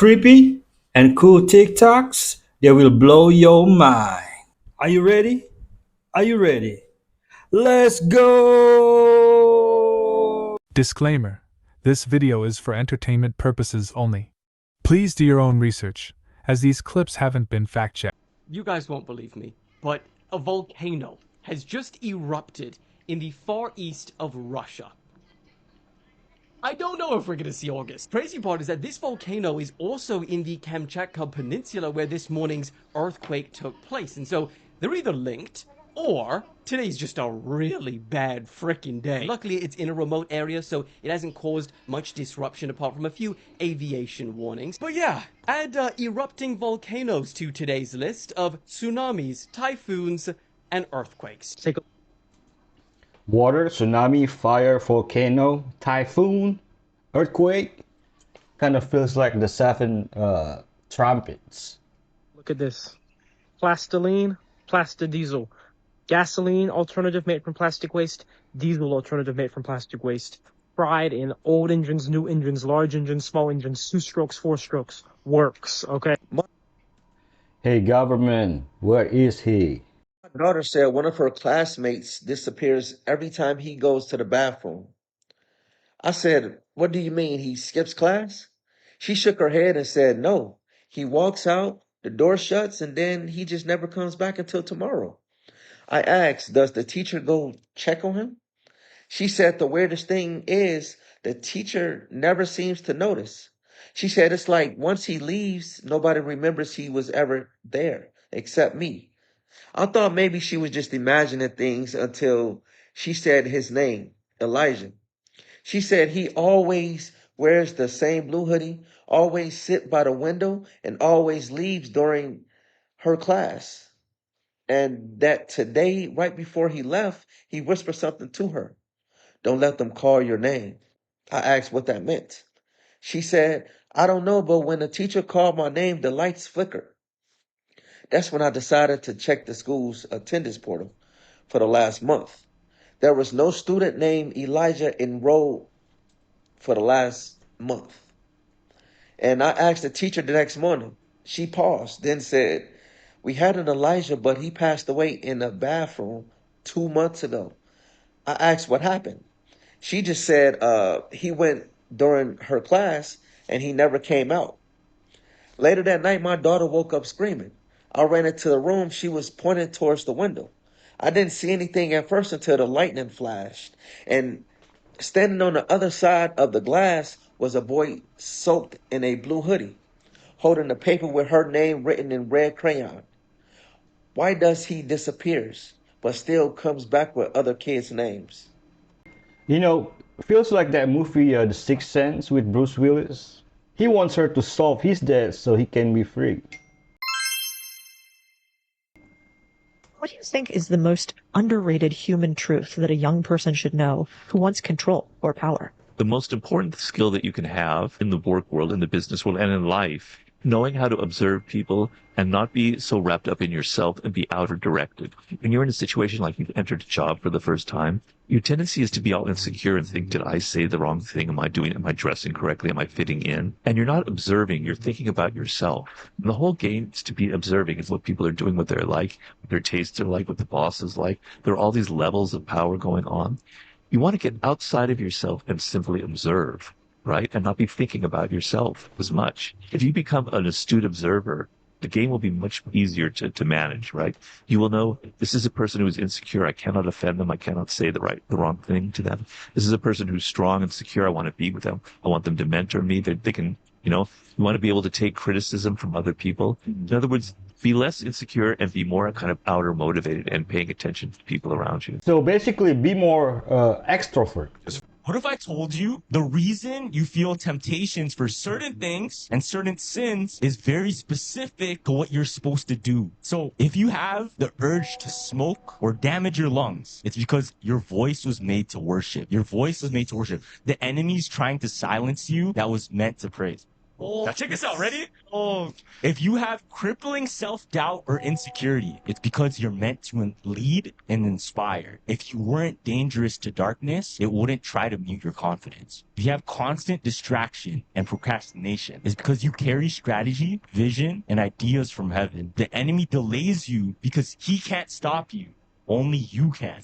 creepy and cool TikToks that will blow your mind. Are you ready? Are you ready? Let's go! Disclaimer: this video is for entertainment purposes only. Please do your own research, as these clips haven't been fact-checked. You guys won't believe me, but a volcano has just erupted in the far east of Russia. I don't know if we're gonna see August. Crazy part is that this volcano is also in the Kamchatka Peninsula where this morning's earthquake took place, and so they're either linked or today's just a really bad frickin' day. Luckily, it's in a remote area, so it hasn't caused much disruption apart from a few aviation warnings. But yeah, add erupting volcanoes to today's list of tsunamis, typhoons, and earthquakes. Take a Water, tsunami, fire, volcano, typhoon, earthquake. Kind of feels like the seven trumpets. look at this. Plastiline, plastadiesel. Gasoline, alternative made from plastic waste. Diesel, alternative made from plastic waste. Fried in old engines, new engines, large engines, small engines, 2 strokes, 4 strokes. Works, okay? Hey government, where is he? My daughter said one of her classmates disappears every time he goes to the bathroom. I said, "What do you mean? He skips class?" She shook her head and said, "No. He walks out, the door shuts, and then he just never comes back until tomorrow." I asked, "Does the teacher go check on him?" She said the weirdest thing is the teacher never seems to notice. She said it's like once he leaves, nobody remembers he was ever there except me. I thought maybe she was just imagining things until she said his name, Elijah. She said he always wears the same blue hoodie, always sit by the window, and always leaves during her class. And that today, right before he left, he whispered something to her. "Don't let them call your name." I asked what that meant. She said, "I don't know, but when the teacher called my name, the lights flickered." That's when I decided to check the school's attendance portal for the last month. There was no student named Elijah enrolled for the last month. And I asked the teacher the next morning. She paused, then said, "We had an Elijah, but he passed away in the bathroom 2 months ago." I asked what happened. She just said he went during her class and he never came out. Later that night, my daughter woke up screaming. I ran into the room. She was pointing towards the window. I didn't see anything at first until the lightning flashed. And standing on the other side of the glass was a boy soaked in a blue hoodie, holding a paper with her name written in red crayon. Why does he disappears, but still comes back with other kids' names? You know, feels like that movie The Sixth Sense with Bruce Willis. He wants her to solve his death so he can be free. What do you think is the most underrated human truth that a young person should know who wants control or power? The most important skill that you can have in the work world, in the business world, and in life, knowing how to observe people and not be so wrapped up in yourself and be outer directed. When you're in a situation like you've entered a job for the first time, your tendency is to be all insecure and think, did I say the wrong thing? Am I dressing correctly? Am I fitting in? And you're not observing, you're thinking about yourself. And the whole game is to be observing. It's what people are doing, what they're like, what their tastes are like, what the boss is like. There are all these levels of power going on. You want to get outside of yourself and simply observe, right? And not be thinking about yourself as much. If you become an astute observer, the game will be much easier to manage, right? You will know this is a person who is insecure. I cannot offend them. I cannot say the wrong thing to them. This is a person who's strong and secure. I want to be with them. I want them to mentor me. They can, you want to be able to take criticism from other people. In other words, be less insecure and be more kind of outer motivated and paying attention to people around you. So basically, be more extrovert. What if I told you the reason you feel temptations for certain things and certain sins is very specific to what you're supposed to do? So if you have the urge to smoke or damage your lungs, it's because your voice was made to worship. Your voice was made to worship. The enemy's trying to silence you that was meant to praise. Now check this out. Ready? If you have crippling self-doubt or insecurity, it's because you're meant to lead and inspire. If you weren't dangerous to darkness, it wouldn't try to mute your confidence. If you have constant distraction and procrastination, it's because you carry strategy, vision, and ideas from heaven. The enemy delays you because he can't stop you. Only you can.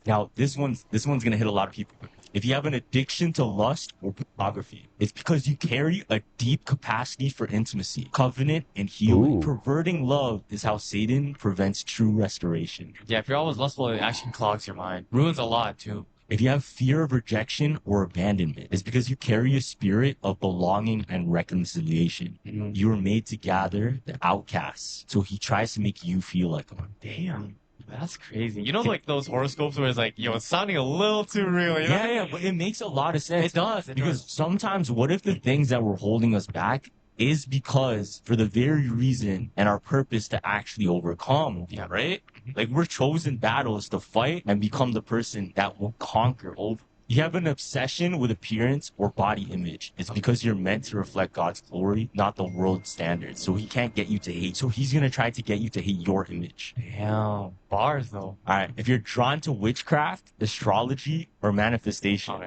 Now, this one's gonna hit a lot of people. If you have an addiction to lust or pornography, it's because you carry a deep capacity for intimacy, covenant, and healing. Ooh. Perverting love is how Satan prevents true restoration. Yeah, if you're always lustful, it actually clogs your mind. Ruins a lot, too. If you have fear of rejection or abandonment, it's because you carry a spirit of belonging and reconciliation. You were made to gather the outcasts, so he tries to make you feel like them. Damn. That's crazy. You know, like those horoscopes where it's like, yo, it's sounding a little too real, you know? Yeah, but it makes a lot of sense. It does. Because sometimes what if the things that were holding us back is because for the very reason and our purpose to actually overcome, Yeah. right? Like we're chosen battles to fight and become the person that will conquer over. You have an obsession with appearance or body image. It's because you're meant to reflect God's glory, not the world's standards. So he can't get you to hate. So he's going to try to get you to hate your image. Damn. Bars, though. All right. If you're drawn to witchcraft, astrology, or manifestation,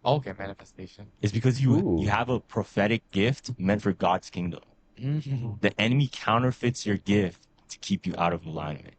Okay, manifestation. it's because Ooh. you have a prophetic gift meant for God's kingdom. The enemy counterfeits your gift to keep you out of alignment.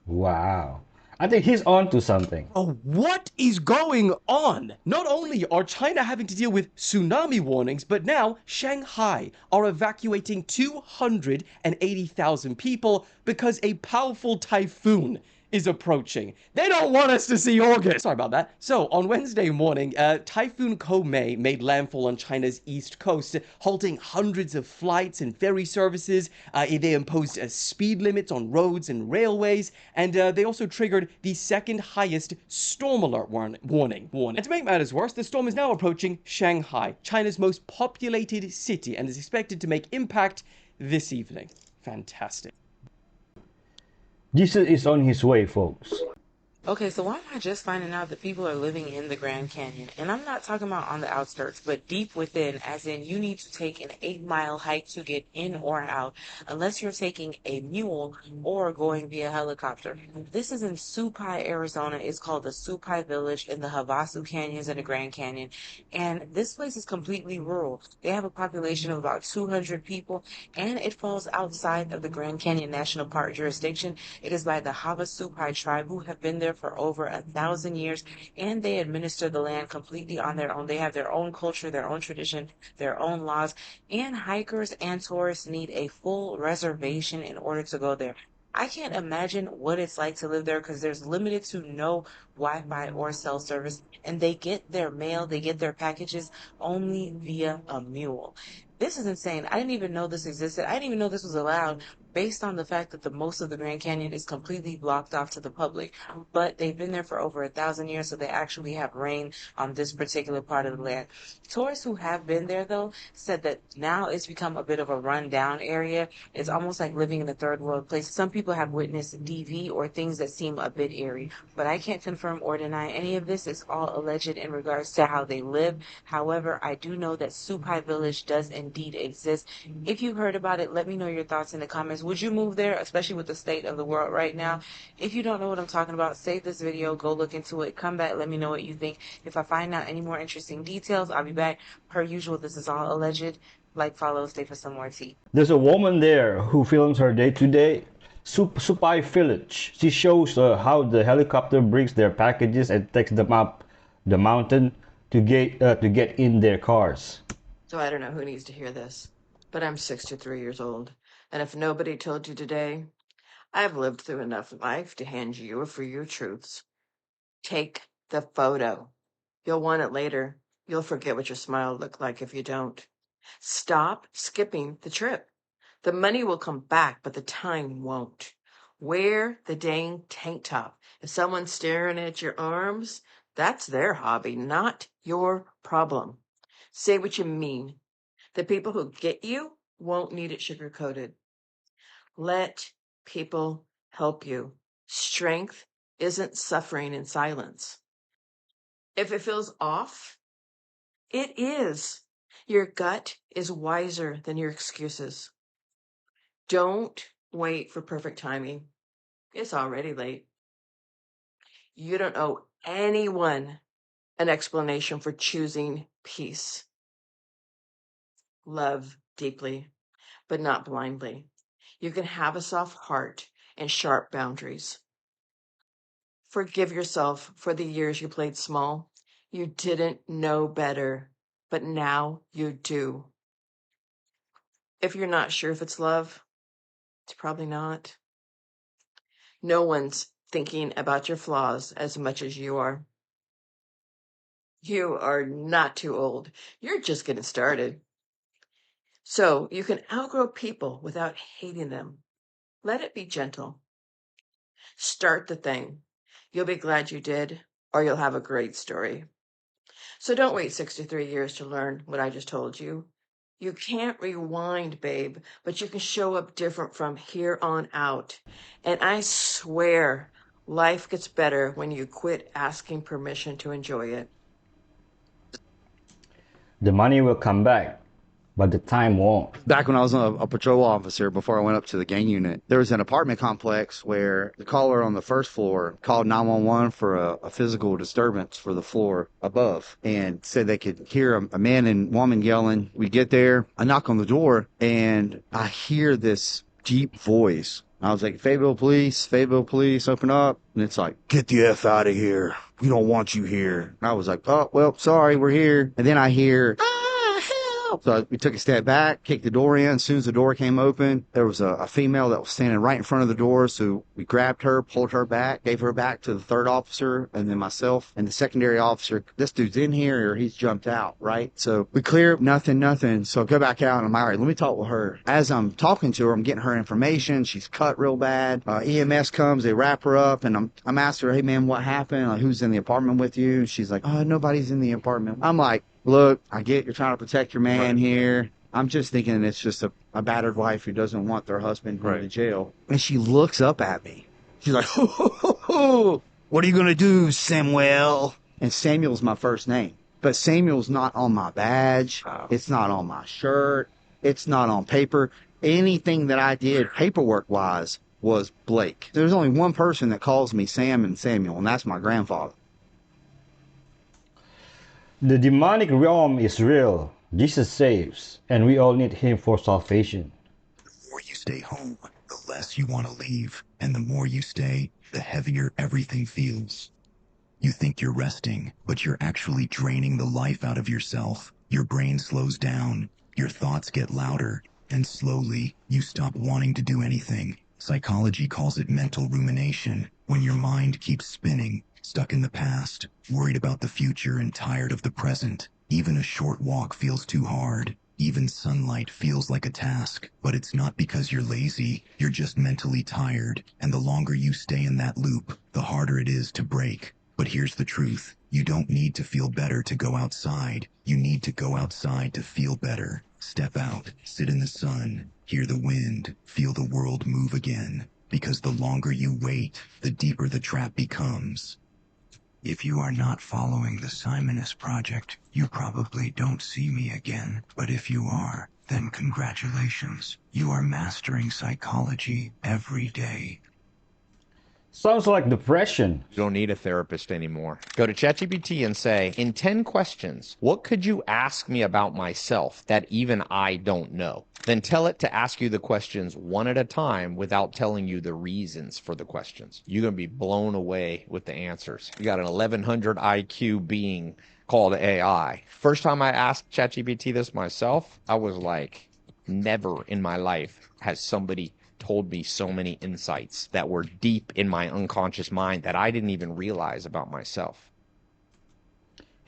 Wow. I think he's on to something. Oh, what is going on? Not only are China having to deal with tsunami warnings, but now Shanghai are evacuating 280,000 people because a powerful typhoon is approaching. They don't want us to see August. Sorry about that. So, on Wednesday morning, Typhoon Koumei made landfall on China's east coast, halting hundreds of flights and ferry services. They imposed speed limits on roads and railways, and they also triggered the second highest storm alert warning. And to make matters worse, the storm is now approaching Shanghai, China's most populated city, and is expected to make impact this evening. Fantastic. Jesus is on his way, folks. Okay, so why am I just finding out that people are living in the Grand Canyon? And I'm not talking about on the outskirts, but deep within, as in you need to take an 8-mile hike to get in or out, unless you're taking a mule or going via helicopter. This is in Supai, Arizona. It's called the Supai Village in the Havasu Canyons in the Grand Canyon. And this place is completely rural. They have a population of about 200 people, and it falls outside of the Grand Canyon National Park jurisdiction. It is by the Havasupai tribe, who have been there for over 1,000 years, and they administer the land completely on their own. They have their own culture, their own tradition, their own laws, and hikers and tourists need a full reservation in order to go there. I can't imagine what it's like to live there because there's limited to no Wi-Fi or cell service, and they get their mail, they get their packages only via a mule. This is insane. I didn't even know this existed. I didn't even know this was allowed, based on the fact that the most of the Grand Canyon is completely blocked off to the public. But they've been there for over 1,000 years, so they actually have reign on this particular part of the land. Tourists who have been there, though, said that now it's become a bit of a run-down area. It's almost like living in a third world place. Some people have witnessed DV or things that seem a bit eerie, but I can't confirm or deny any of this. It's all alleged in regards to how they live. However, I do know that Supai Village does indeed exist. If you heard about it, let me know your thoughts in the comments. Would you move there, especially with the state of the world right now? If you don't know what I'm talking about, save this video, go look into it, come back, let me know what you think. If I find out any more interesting details, I'll be back. Per usual, this is all alleged. Like, follow, stay for some more tea. There's a woman there who films her day-to-day. Supai Village. She shows how the helicopter brings their packages and takes them up the mountain to get in their cars. So I don't know who needs to hear this, but I'm 63 years old. And if nobody told you today, I've lived through enough life to hand you a few truths. Take the photo. You'll want it later. You'll forget what your smile looked like if you don't. Stop skipping the trip. The money will come back, but the time won't. Wear the dang tank top. If someone's staring at your arms, that's their hobby, not your problem. Say what you mean. The people who get you won't need it sugar-coated. Let people help you. Strength isn't suffering in silence. If it feels off, it is. Your gut is wiser than your excuses. Don't wait for perfect timing. It's already late. You don't owe anyone an explanation for choosing peace. Love deeply, but not blindly. You can have a soft heart and sharp boundaries. Forgive yourself for the years you played small. You didn't know better, but now you do. If you're not sure if it's love, it's probably not. No one's thinking about your flaws as much as you are. You are not too old. You're just getting started. So you can outgrow people without hating them. Let it be gentle. Start the thing. You'll be glad you did, or you'll have a great story. So don't wait 63 years to learn what I just told you. You can't rewind, babe, but you can show up different from here on out. And I swear, life gets better when you quit asking permission to enjoy it. The money will come back, but the time won't. Back when I was a patrol officer, before I went up to the gang unit, there was an apartment complex where the caller on the first floor called 911 for a physical disturbance for the floor above and said they could hear a man and woman yelling. We get there, I knock on the door, and I hear this deep voice. I was like, Fayetteville police, open up. And it's like, get the F out of here. We don't want you here. And I was like, oh, well, sorry, we're here. And then I hear, so we took a step back, kicked the door in. As soon as the door came open, there was a female that was standing right in front of the door. So we grabbed her, pulled her back, gave her back to the third officer, and then myself and the secondary officer. This dude's in here or he's jumped out, right? So we clear, nothing. So I go back out and I'm all right, let me talk with her. As I'm talking to her, I'm getting her information. She's cut real bad. EMS comes, they wrap her up, and I'm asking her, hey man, what happened? Like, who's in the apartment with you? And she's like, nobody's in the apartment. I'm like, look, I get you're trying to protect your man here. I'm just thinking it's just a battered wife who doesn't want their husband going to jail. And she looks up at me. She's like, what are you going to do, Samuel? And Samuel's my first name. But Samuel's not on my badge. It's not on my shirt. It's not on paper. Anything that I did paperwork-wise was Blake. There's only one person that calls me Sam and Samuel, and that's my grandfather. The demonic realm is real. Jesus saves, and we all need him for salvation. The more you stay home, the less you want to leave. And the more you stay, the heavier everything feels. You think you're resting, but you're actually draining the life out of yourself. Your brain slows down, your thoughts get louder, and slowly, you stop wanting to do anything. Psychology calls it mental rumination, when your mind keeps spinning, stuck in the past, worried about the future and tired of the present. Even a short walk feels too hard. Even sunlight feels like a task. But it's not because you're lazy, you're just mentally tired. And the longer you stay in that loop, the harder it is to break. But here's the truth. You don't need to feel better to go outside. You need to go outside to feel better. Step out, sit in the sun, hear the wind, feel the world move again. Because the longer you wait, the deeper the trap becomes. If you are not following the Simonist Project, you probably don't see me again. But if you are, then congratulations. You are mastering psychology every day. Sounds like depression. You don't need a therapist anymore. Go to ChatGPT and say, in 10 questions, what could you ask me about myself that even I don't know? Then tell it to ask you the questions one at a time without telling you the reasons for the questions. You're going to be blown away with the answers. You got an 1100 IQ being called AI. First time I asked ChatGPT this myself, I was like, never in my life has somebody told me so many insights that were deep in my unconscious mind that I didn't even realize about myself.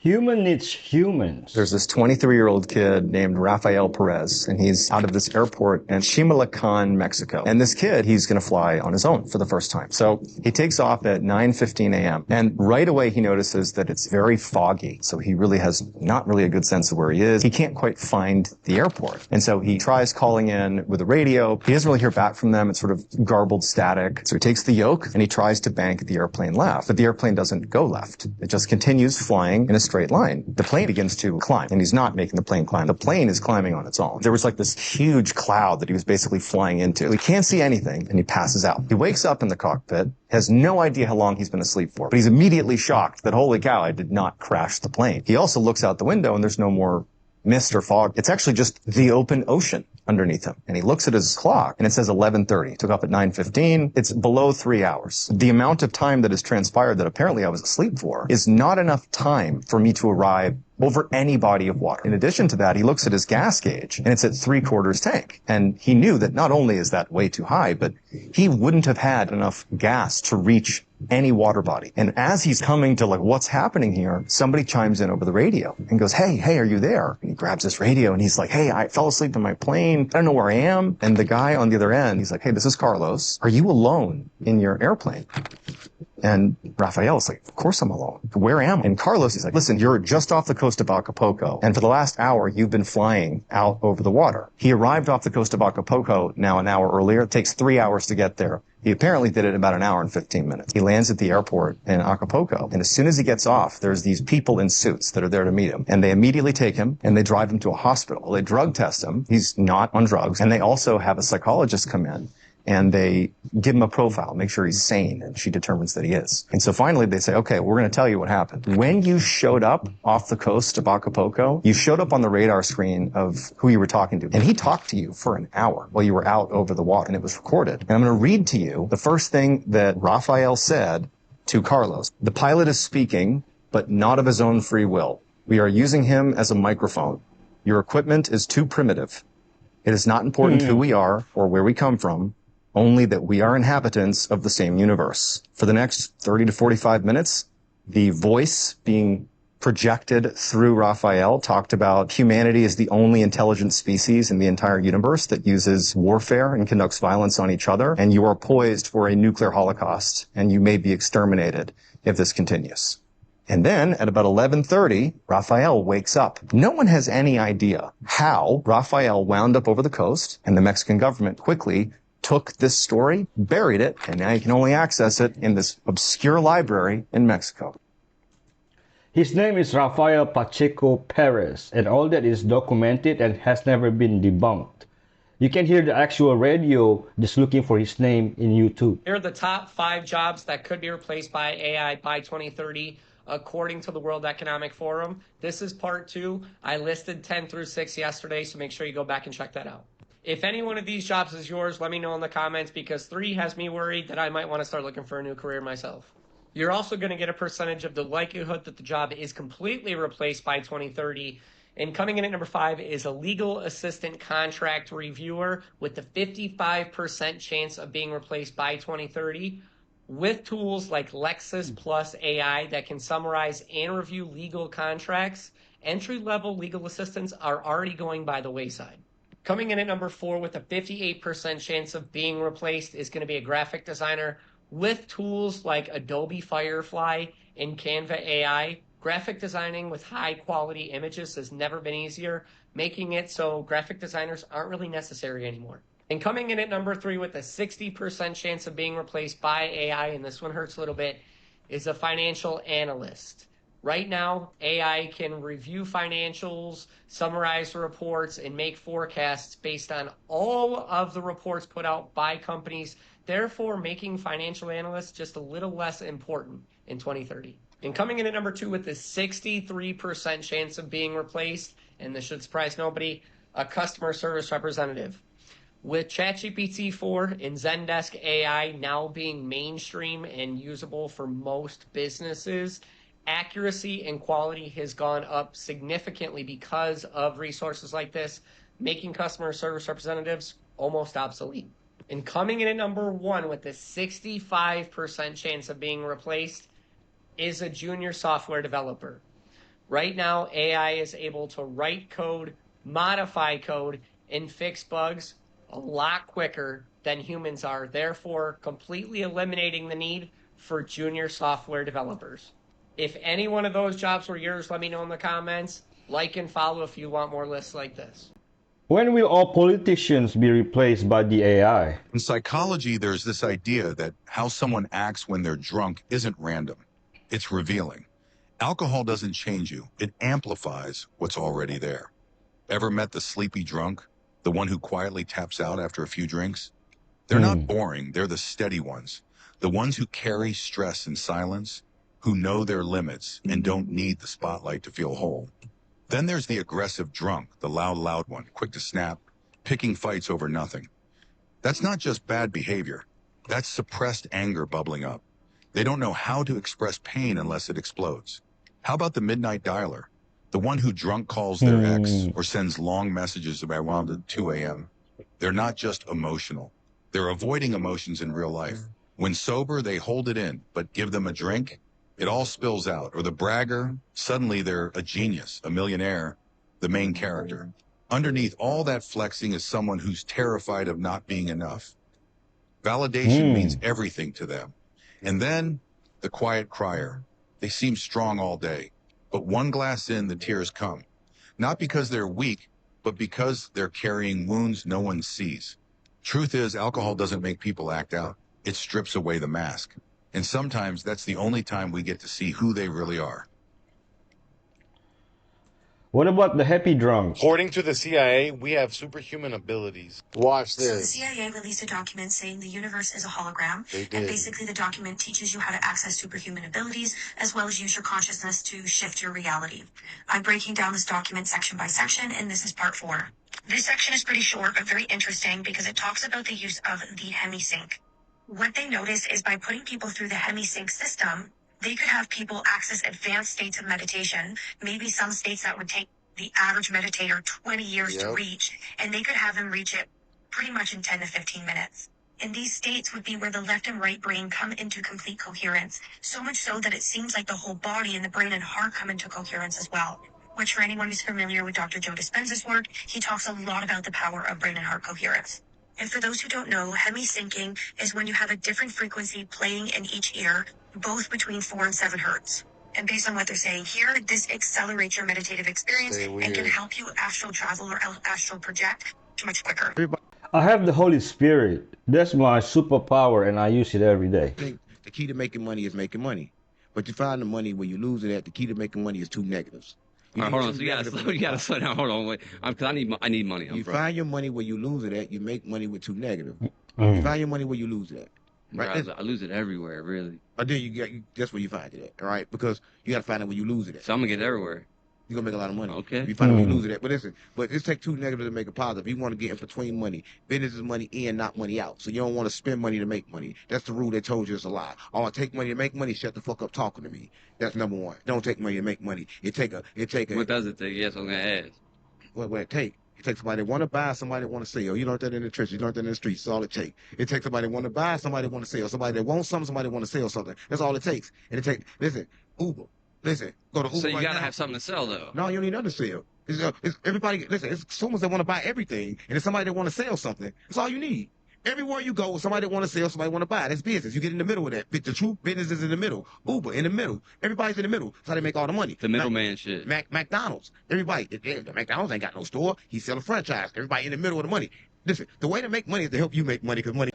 Human needs humans. There's this 23-year-old kid named Rafael Perez, and he's out of this airport in Chimalacán, Mexico. And this kid, he's going to fly on his own for the first time. So he takes off at 9:15 a.m. And right away, he notices that it's very foggy. So he really has not really a good sense of where he is. He can't quite find the airport. And so he tries calling in with a radio. He doesn't really hear back from them. It's sort of garbled static. So he takes the yoke and he tries to bank the airplane left. But the airplane doesn't go left. It just continues flying. And as straight line, the plane begins to climb, and he's not making the plane climb. The plane is climbing on its own. There was like this huge cloud that he was basically flying into. He can't see anything, and he passes out. He wakes up in the cockpit, has no idea how long he's been asleep for, but he's immediately shocked that, holy cow, I did not crash the plane. He also looks out the window, and there's no more mist or fog. It's actually just the open ocean underneath him. And he looks at his clock and it says 11:30. He took off at 9:15. It's below 3 hours. The amount of time that has transpired that apparently I was asleep for is not enough time for me to arrive over any body of water. In addition to that, he looks at his gas gauge and it's at 3/4 tank. And he knew that not only is that way too high, but he wouldn't have had enough gas to reach any water body. And as he's coming to like, what's happening here? Somebody chimes in over the radio and goes, hey, are you there? And he grabs his radio and he's like, hey, I fell asleep in my plane. I don't know where I am. And the guy on the other end, he's like, hey, this is Carlos. Are you alone in your airplane? And Raphael's like, of course I'm alone. Where am I? And Carlos is like, listen, you're just off the coast of Acapulco. And for the last hour, you've been flying out over the water. He arrived off the coast of Acapulco now an hour earlier. It takes 3 hours to get there. He apparently did it in about an hour and 15 minutes. He lands at the airport in Acapulco. And as soon as he gets off, there's these people in suits that are there to meet him. And they immediately take him and they drive him to a hospital. They drug test him. He's not on drugs. And they also have a psychologist come in. And they give him a profile, make sure he's sane, and she determines that he is. And so finally they say, okay, we're going to tell you what happened. When you showed up off the coast of Acapulco, you showed up on the radar screen of who you were talking to. And he talked to you for an hour while you were out over the water, and it was recorded. And I'm going to read to you the first thing that Raphael said to Carlos. The pilot is speaking, but not of his own free will. We are using him as a microphone. Your equipment is too primitive. It is not important who we are or where we come from, only that we are inhabitants of the same universe. For the next 30 to 45 minutes, the voice being projected through Raphael talked about humanity as the only intelligent species in the entire universe that uses warfare and conducts violence on each other, and you are poised for a nuclear holocaust, and you may be exterminated if this continues. And then at about 11:30, Raphael wakes up. No one has any idea how Raphael wound up over the coast, and the Mexican government quickly took this story, buried it, and now you can only access it in this obscure library in Mexico. His name is Rafael Pacheco Perez, and all that is documented and has never been debunked. You can hear the actual radio just looking for his name in YouTube. Here are the top 5 jobs that could be replaced by AI by 2030, according to the World Economic Forum. This is part 2. I listed 10 through 6 yesterday, so make sure you go back and check that out. If any one of these jobs is yours, let me know in the comments, because 3 has me worried that I might want to start looking for a new career myself. You're also going to get a percentage of the likelihood that the job is completely replaced by 2030. And coming in at number 5 is a legal assistant contract reviewer with the 55% chance of being replaced by 2030. With tools like Lexis Plus AI that can summarize and review legal contracts, entry-level legal assistants are already going by the wayside. Coming in at number 4 with a 58% chance of being replaced is going to be a graphic designer with tools like Adobe Firefly and Canva AI. Graphic designing with high quality images has never been easier, making it so graphic designers aren't really necessary anymore. And coming in at number 3 with a 60% chance of being replaced by AI, and this one hurts a little bit, is a financial analyst. Right now, AI can review financials, summarize reports, and make forecasts based on all of the reports put out by companies, therefore making financial analysts just a little less important in 2030. And coming in at number 2 with a 63% chance of being replaced, and this should surprise nobody, a customer service representative. With ChatGPT 4 and Zendesk AI now being mainstream and usable for most businesses, accuracy and quality has gone up significantly because of resources like this, making customer service representatives almost obsolete. And coming in at number 1 with a 65% chance of being replaced is a junior software developer. Right now, AI is able to write code, modify code, and fix bugs a lot quicker than humans are, therefore completely eliminating the need for junior software developers. If any one of those jobs were yours, let me know in the comments. Like and follow if you want more lists like this. When will all politicians be replaced by the AI? In psychology, there's this idea that how someone acts when they're drunk isn't random. It's revealing. Alcohol doesn't change you. It amplifies what's already there. Ever met the sleepy drunk? The one who quietly taps out after a few drinks? They're not boring. They're the steady ones. The ones who carry stress in silence, who know their limits and don't need the spotlight to feel whole. Then there's the aggressive drunk, the loud one, quick to snap, picking fights over nothing. That's not just bad behavior. That's suppressed anger bubbling up. They don't know how to express pain unless it explodes. How about the midnight dialer? The one who drunk calls their ex or sends long messages around 2 a.m. They're not just emotional. They're avoiding emotions in real life. When sober, they hold it in, but give them a drink, it all spills out. Or the bragger, suddenly they're a genius, a millionaire, the main character. Underneath all that flexing is someone who's terrified of not being enough. Validation means everything to them. And then the quiet crier. They seem strong all day, but one glass in, the tears come. Not because they're weak, but because they're carrying wounds no one sees. Truth is, alcohol doesn't make people act out. It strips away the mask. And sometimes that's the only time we get to see who they really are. What about the happy drunk? According to the CIA, we have superhuman abilities. Watch So the this. CIA released a document saying the universe is a hologram, They and did. basically the document teaches you how to access superhuman abilities as well as use your consciousness to shift your reality. I'm breaking down this document section by section, and this is part 4. This section is pretty short but very interesting because it talks about the use of the HemiSync. What they notice is by putting people through the HemiSync system, they could have people access advanced states of meditation, maybe some states that would take the average meditator 20 years to Yep. reach, and they could have them reach it pretty much in 10 to 15 minutes. And these states would be where the left and right brain come into complete coherence, so much so that it seems like the whole body and the brain and heart come into coherence as well. Which, for anyone who's familiar with Dr. Joe Dispenza's work, he talks a lot about the power of brain and heart coherence. And for those who don't know, hemi-syncing is when you have a different frequency playing in each ear, both between 4 and 7 hertz. And based on what they're saying here, this accelerates your meditative experience Say and can weird. help you astral travel or astral project much quicker. I have the Holy Spirit. That's my superpower, and I use it every day. think the key to making money is making money. But you find the money where you lose it at, the key to making money is two negatives. All right, hold on. So you gotta slow down. Hold on, wait. Because I need money. You find your money where you lose it at, you make money with two negatives. You Mm. find your money where you lose it at. Right? Bro, I lose it everywhere, really. But then that's where you find it at, all right? Because you got to find out where you lose it at. So I'm gonna get it everywhere. You're going to make a lot of money. Okay. You find out where you lose it at. But listen, but it takes two negatives to make a positive. You want to get in between money. Business is money in, not money out. So you don't want to spend money to make money. That's the rule they told you it's a lie. Oh, I take money to make money, shut the fuck up talking to me. That's number one. Don't take money to make money. It take a What does it take? Yes, I'm gonna ask. What it take? It takes somebody that want to buy, somebody that want to sell. You learned that in the church. You learned that in the streets. That's all it takes. It takes somebody that want to buy, somebody that want to sell. Somebody that wants something, somebody that want to sell something. That's all it takes. And it takes, listen, Uber. Listen, go to Uber So you right gotta now. have something to sell, though. No, you don't need nothing to sell. It's everybody, listen, it's consumers that want to buy everything, and it's somebody that want to sell something. That's all you need. Everywhere you go, somebody that want to sell, somebody want to buy. That's business. You get in the middle of that. The true business is in the middle. Uber in the middle. Everybody's in the middle. That's how they make all the money. The middleman shit. McDonald's. Everybody. The McDonald's ain't got no store. He sell a franchise. Everybody in the middle of the money. Listen, the way to make money is to help you make money, because money.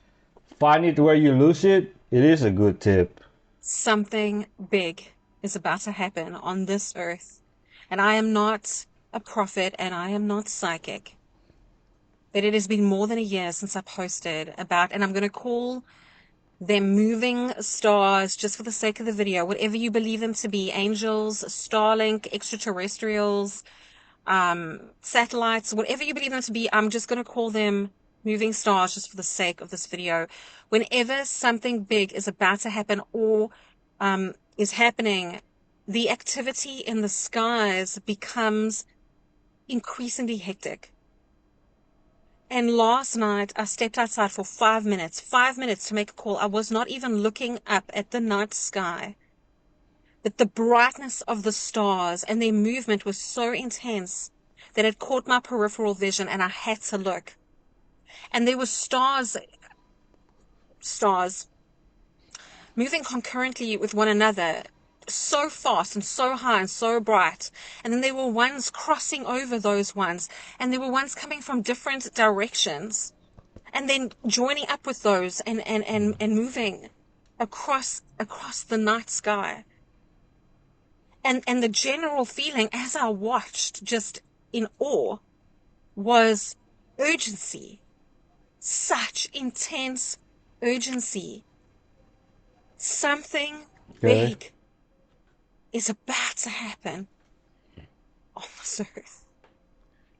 Find it where you lose it. It is a good tip. Something big is about to happen on this earth. And I am not a prophet and I am not psychic. But it has been more than a year since I posted about, and I'm going to call them moving stars just for the sake of the video, whatever you believe them to be, angels, Starlink, extraterrestrials, satellites, whatever you believe them to be, I'm just going to call them moving stars just for the sake of this video. Whenever something big is about to happen or is happening, the activity in the skies becomes increasingly hectic. And last night, I stepped outside for 5 minutes to make a call. I was not even looking up at the night sky. But the brightness of the stars and their movement was so intense that it caught my peripheral vision and I had to look. And there were stars moving concurrently with one another, so fast and so high and so bright. And then there were ones crossing over those ones, and there were ones coming from different directions, and then joining up with those and moving across the night sky. And the general feeling as I watched, just in awe, was urgency. Such intense urgency. Something Okay. big is about to happen on this earth.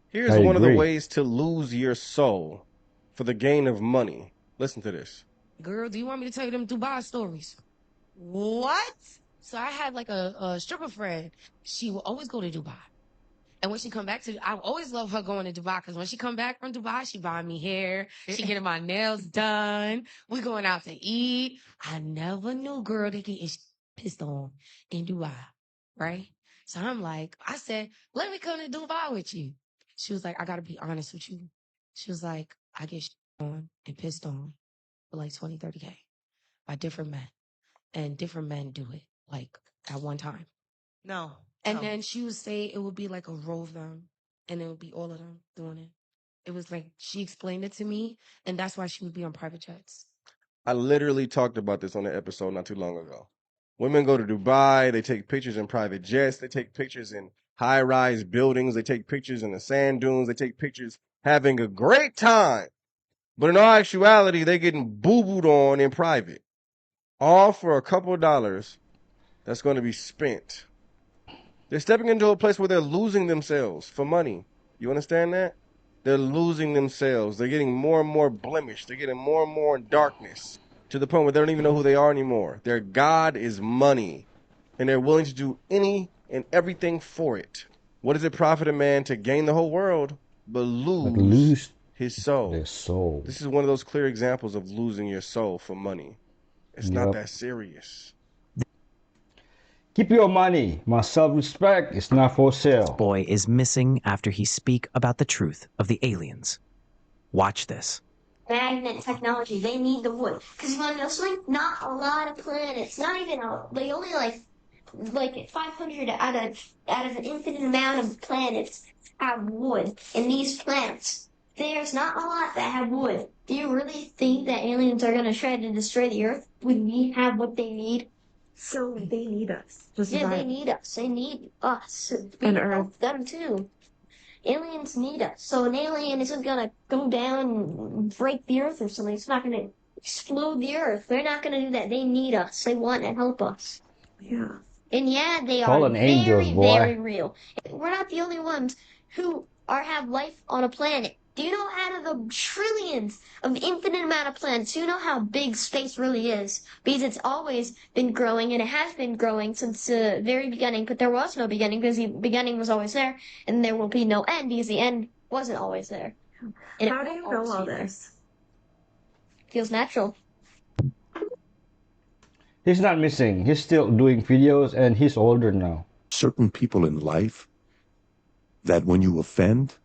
Here's I one of the agree. ways to lose your soul for the gain of money. Listen to this. Girl, do you want me to tell you them Dubai stories? What? So I had like a stripper friend. She will always go to Dubai. And when she come back to, I always love her going to Dubai because when she come back from Dubai, she buying me hair. She getting my nails done. We going out to eat. I never knew, girl, they getting pissed on in Dubai, right? So I'm like, I said, let me come to Dubai with you. She was like, I gotta be honest with you. She was like, I get on and pissed on for like 20, 30K by different men. And different men do it like at one time. No. And then she would say it would be like a row of them, and it would be all of them doing it. It was like she explained it to me, and that's why she would be on private jets. I literally talked about this on the episode not too long ago. Women go to Dubai, they take pictures in private jets, they take pictures in high-rise buildings, they take pictures in the sand dunes, they take pictures having a great time. But in all actuality, they're getting boo-booed on in private. All for a couple of dollars that's going to be spent. They're stepping into a place where they're losing themselves for money. You understand that? They're losing themselves. They're getting more and more blemished. They're getting more and more in darkness to the point where they don't even know who they are anymore. Their God is money, and they're willing to do any and everything for it. What does it profit a man to gain the whole world but lose his soul? Their soul. This is one of those clear examples of losing your soul for money. It's not Yep. that serious. Keep your money. My self-respect is not for sale. Boy is missing after he speak about the truth of the aliens. Watch this. Magnet technology, they need the wood. Because you want to know something? Not a lot of planets, not even, they only like 500 out of an infinite amount of planets have wood. And these planets, there's not a lot that have wood. Do you really think that aliens are going to try to destroy the Earth when we have what they need? So they need us. Yeah, they need us. They need us. We And help them too. Aliens need us. So an alien isn't gonna go down and break the Earth or something. It's not gonna explode the Earth. They're not gonna do that. They need us. They want to help us. Yeah. And yeah, they are Fallen angels, very, boy. very real. We're not the only ones who have life on a planet. Do you know out of the trillions of infinite amount of planets, do you know how big space really is? Because it's always been growing, and it has been growing since the very beginning, but there was no beginning because the beginning was always there, and there will be no end because the end wasn't always there. And How do you know all this? Feels natural. He's not missing. He's still doing videos, and he's older now. Certain people in life that when you offend,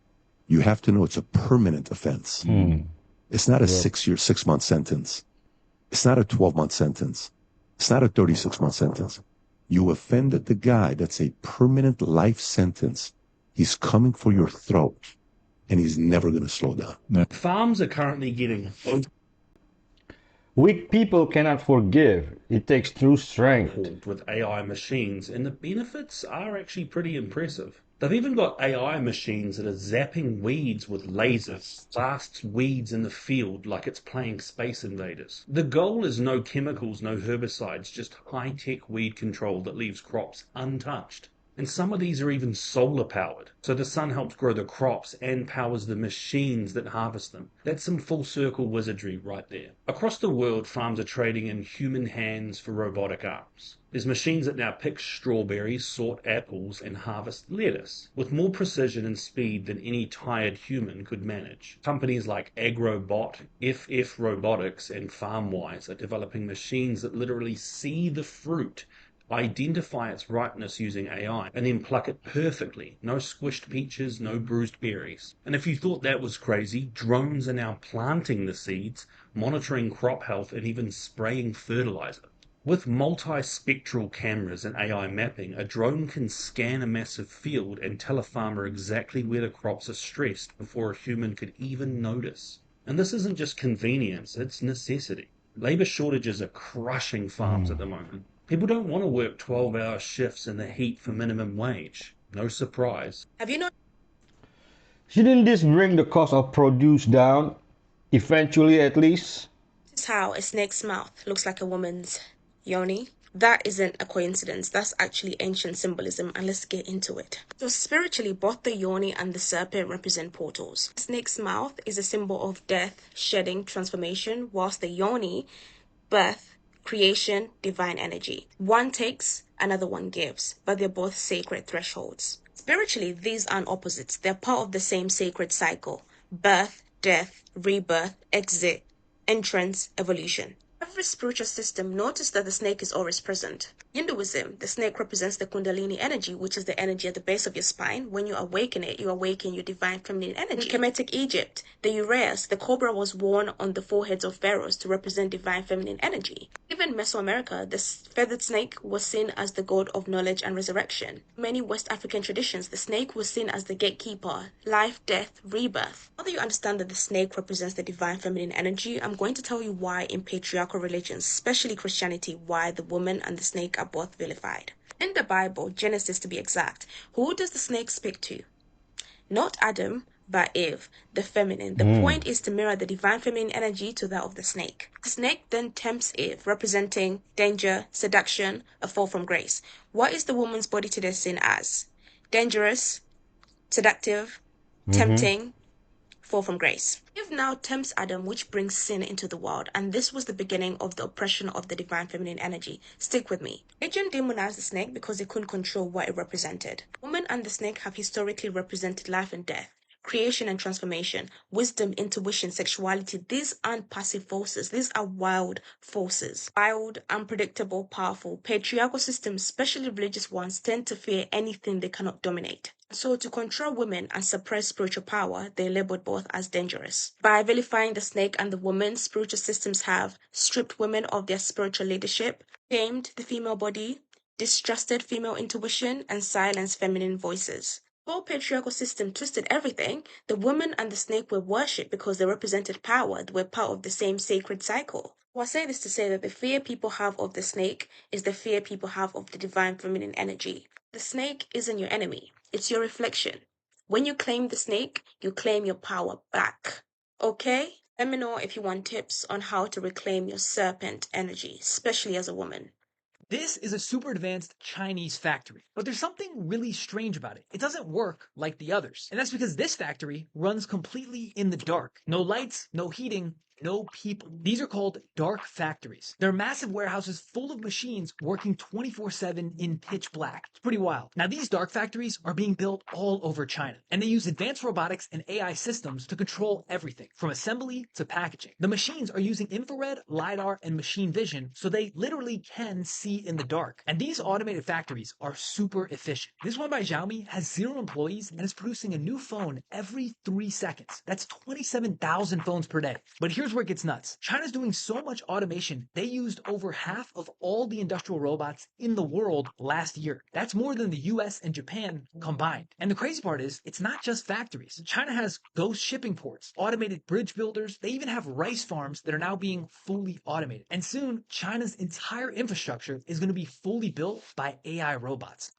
you have to know it's a permanent offense. It's not a 6-month sentence. It's not a 12-month sentence. It's not a 36-month sentence. You offended the guy, that's a permanent life sentence. He's coming for your throat, and he's never going to slow down. Farms are currently getting Weak people cannot forgive. It takes true strength. with AI machines, and the benefits are actually pretty impressive. They've even got AI machines that are zapping weeds with lasers, blasts weeds in the field like it's playing Space Invaders. The goal is no chemicals, no herbicides, just high-tech weed control that leaves crops untouched. And some of these are even solar powered, so the sun helps grow the crops and powers the machines that harvest them. That's some full circle wizardry right there. Across the world, farms are trading in human hands for robotic arms. There's machines that now pick strawberries, sort apples, and harvest lettuce with more precision and speed than any tired human could manage. Companies like Agrobot, FF Robotics, and FarmWise are developing machines that literally see the fruit, identify its ripeness using AI, and then pluck it perfectly. No squished peaches, no bruised berries. And if you thought that was crazy, drones are now planting the seeds, monitoring crop health, and even spraying fertilizer. With multi-spectral cameras and AI mapping, a drone can scan a massive field and tell a farmer exactly where the crops are stressed before a human could even notice. And this isn't just convenience, it's necessity. Labor shortages are crushing farms at the moment. People don't want to work 12-hour shifts in the heat for minimum wage. No surprise. Have you Shouldn't this bring the cost of produce down? Eventually, at least? noticed how a snake's mouth looks like a woman's yoni? That isn't a coincidence. That's actually ancient symbolism, and let's get into it. So spiritually, both the yoni and the serpent represent portals. The snake's mouth is a symbol of death, shedding, transformation, whilst the yoni, birth, creation, divine energy. One takes, another one gives, but they're both sacred thresholds. Spiritually, these aren't opposites. They're part of the same sacred cycle: birth, death, rebirth, exit, entrance, evolution. Every spiritual system, notice that the snake is always present. Hinduism, the snake represents the Kundalini energy, which is the energy at the base of your spine. When you awaken it, you awaken your divine feminine energy. In Kemetic Egypt, the uraeus, the cobra, was worn on the foreheads of pharaohs to represent divine feminine energy. Even Mesoamerica, the feathered snake was seen as the god of knowledge and resurrection. Many West African traditions, the snake was seen as the gatekeeper, life, death, rebirth. Now that you understand that the snake represents the divine feminine energy, I'm going to tell you why in patriarchal religions, especially Christianity, why the woman and the snake are both vilified. In the Bible, Genesis to be exact, who does the snake speak to? Not Adam, but Eve, the feminine. The point is to mirror the divine feminine energy to that of the snake. The snake then tempts Eve, representing danger, seduction, a fall from grace. What is the woman's body today seen as? Dangerous, seductive, tempting, fall from grace. Eve now tempts Adam, which brings sin into the world, and this was the beginning of the oppression of the divine feminine energy. Stick with me. Religion demonized the snake because they couldn't control what it represented. Woman and the snake have historically represented life and death, creation and transformation, wisdom, intuition, sexuality. These aren't passive forces. These are wild forces. Wild, unpredictable, powerful. Patriarchal systems, especially religious ones, tend to fear anything they cannot dominate. So to control women and suppress spiritual power, they labeled both as dangerous. By vilifying the snake and the woman, spiritual systems have stripped women of their spiritual leadership, shamed the female body, distrusted female intuition, and silenced feminine voices. The whole patriarchal system twisted everything. The woman and the snake were worshipped because they represented power. They were part of the same sacred cycle. Well, I say this to say that the fear people have of the snake is the fear people have of the divine feminine energy. The snake isn't your enemy. It's your reflection. When you claim the snake, you claim your power back. Okay? Let me know if you want tips on how to reclaim your serpent energy, especially as a woman. This is a super advanced Chinese factory, but there's something really strange about it. It doesn't work like the others, and that's because this factory runs completely in the dark. No lights, no heating, no people. These are called dark factories. They're massive warehouses full of machines working 24/7 in pitch black. It's pretty wild. Now, these dark factories are being built all over China, and they use advanced robotics and AI systems to control everything, from assembly to packaging. The machines are using infrared, LiDAR, and machine vision, so they literally can see in the dark. And these automated factories are super efficient. This one by Xiaomi has 0 employees and is producing a new phone every 3 seconds. That's 27,000 phones per day. But here's where it gets nuts. China's doing so much automation, they used over half of all the industrial robots in the world last year. That's more than the US and Japan combined. And the crazy part is, it's not just factories. China has ghost shipping ports, automated bridge builders. They even have rice farms that are now being fully automated. And soon, China's entire infrastructure is going to be fully built by AI robots.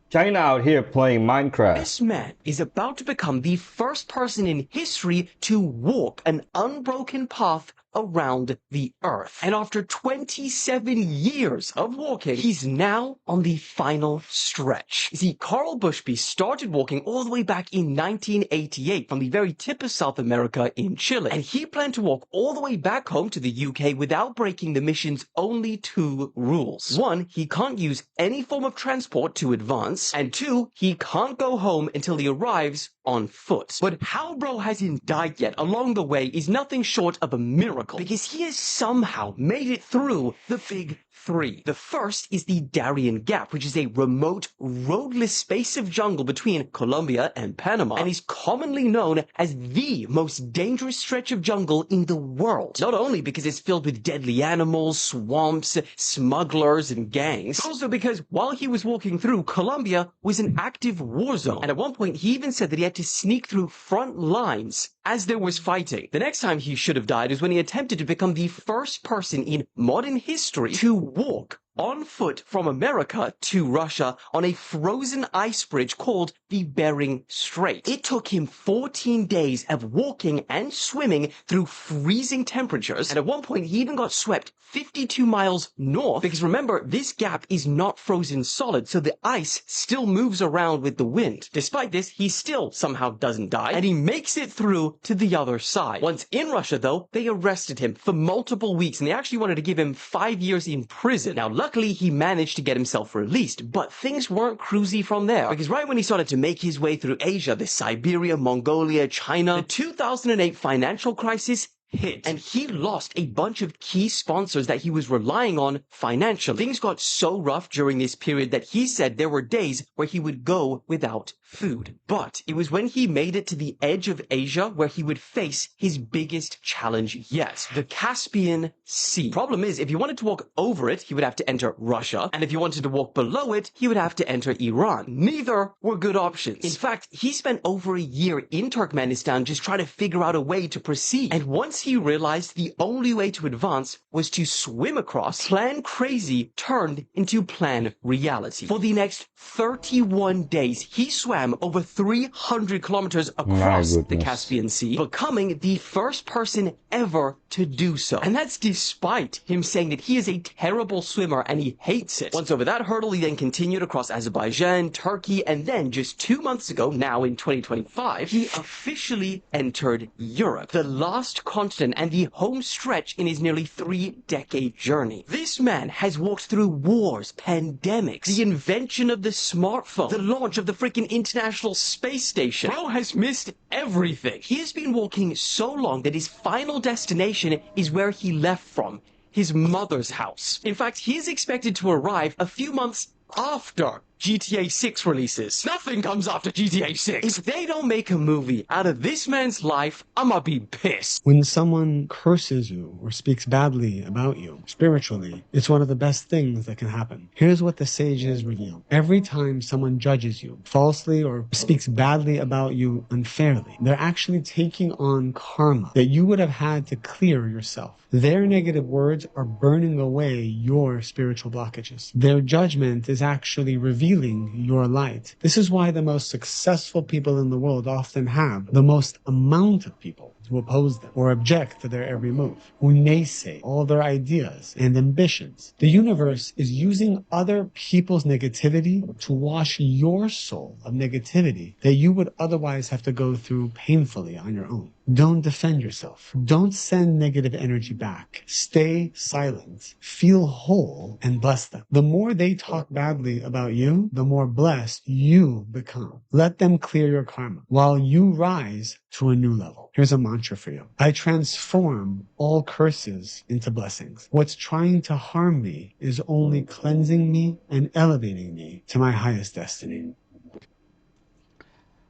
China out here playing Minecraft. This man is about to become the first person in history to walk an unbroken path around the Earth. And after 27 years of walking, he's now on the final stretch. You see, Carl Bushby started walking all the way back in 1988 from the very tip of South America in Chile. And he planned to walk all the way back home to the UK without breaking the mission's only 2 rules. 1, he can't use any form of transport to advance. And 2, he can't go home until he arrives on foot. But how bro hasn't died yet along the way is nothing short of a miracle, because he has somehow made it through the big 3. The first is the Darien Gap, which is a remote, roadless space of jungle between Colombia and Panama, and is commonly known as the most dangerous stretch of jungle in the world. Not only because it's filled with deadly animals, swamps, smugglers, and gangs, but also because while he was walking through, Colombia was an active war zone. And at one point, he even said that he had to sneak through front lines as there was fighting. The next time he should have died is when he had attempted to become the first person in modern history to walk on foot from America to Russia on a frozen ice bridge called the Bering Strait. It took him 14 days of walking and swimming through freezing temperatures, and at one point he even got swept 52 miles north, because remember, this gap is not frozen solid, so the ice still moves around with the wind. Despite this, he still somehow doesn't die, and he makes it through to the other side. Once in Russia, though, they arrested him for multiple weeks, and they actually wanted to give him 5 years in prison. Now, luckily, he managed to get himself released, but things weren't cruisy from there, because right when he started to make his way through Asia, the Siberia, Mongolia, China, the 2008 financial crisis hit, and he lost a bunch of key sponsors that he was relying on financially. Things got so rough during this period that he said there were days where he would go without food. But it was when he made it to the edge of Asia where he would face his biggest challenge yet, the Caspian Sea. Problem is, if he wanted to walk over it, he would have to enter Russia, and if he wanted to walk below it, he would have to enter Iran. Neither were good options. In fact, he spent over a year in Turkmenistan just trying to figure out a way to proceed, and once he realized the only way to advance was to swim across, Plan Crazy turned into Plan Reality. For the next 31 days, he swam over 300 kilometers across the Caspian Sea, becoming the first person ever to do so. And that's despite him saying that he is a terrible swimmer and he hates it. Once over that hurdle, he then continued across Azerbaijan, Turkey, and then just 2 months ago, now in 2025, he officially entered Europe, the last continent and the home stretch in his nearly 3-decade journey. This man has walked through wars, pandemics, the invention of the smartphone, the launch of the freaking International Space Station. Bro has missed everything. He has been walking so long that his final destination is where he left from, his mother's house. In fact, he is expected to arrive a few months after GTA 6 releases. Nothing comes after GTA 6. If they don't make a movie out of this man's life, I'ma be pissed. When someone curses you or speaks badly about you spiritually, it's one of the best things that can happen. Here's what the sages reveal. Every time someone judges you falsely or speaks badly about you unfairly, they're actually taking on karma that you would have had to clear yourself. Their negative words are burning away your spiritual blockages. Their judgment is actually revealing your light. This is why the most successful people in the world often have the most amount of people who oppose them or object to their every move, who naysay all their ideas and ambitions. The universe is using other people's negativity to wash your soul of negativity that you would otherwise have to go through painfully on your own. Don't defend yourself. Don't send negative energy back. Stay silent. Feel whole and bless them. The more they talk badly about you, the more blessed you become. Let them clear your karma while you rise to a new level. Here's a mantra for you. I transform all curses into blessings. What's trying to harm me is only cleansing me and elevating me to my highest destiny.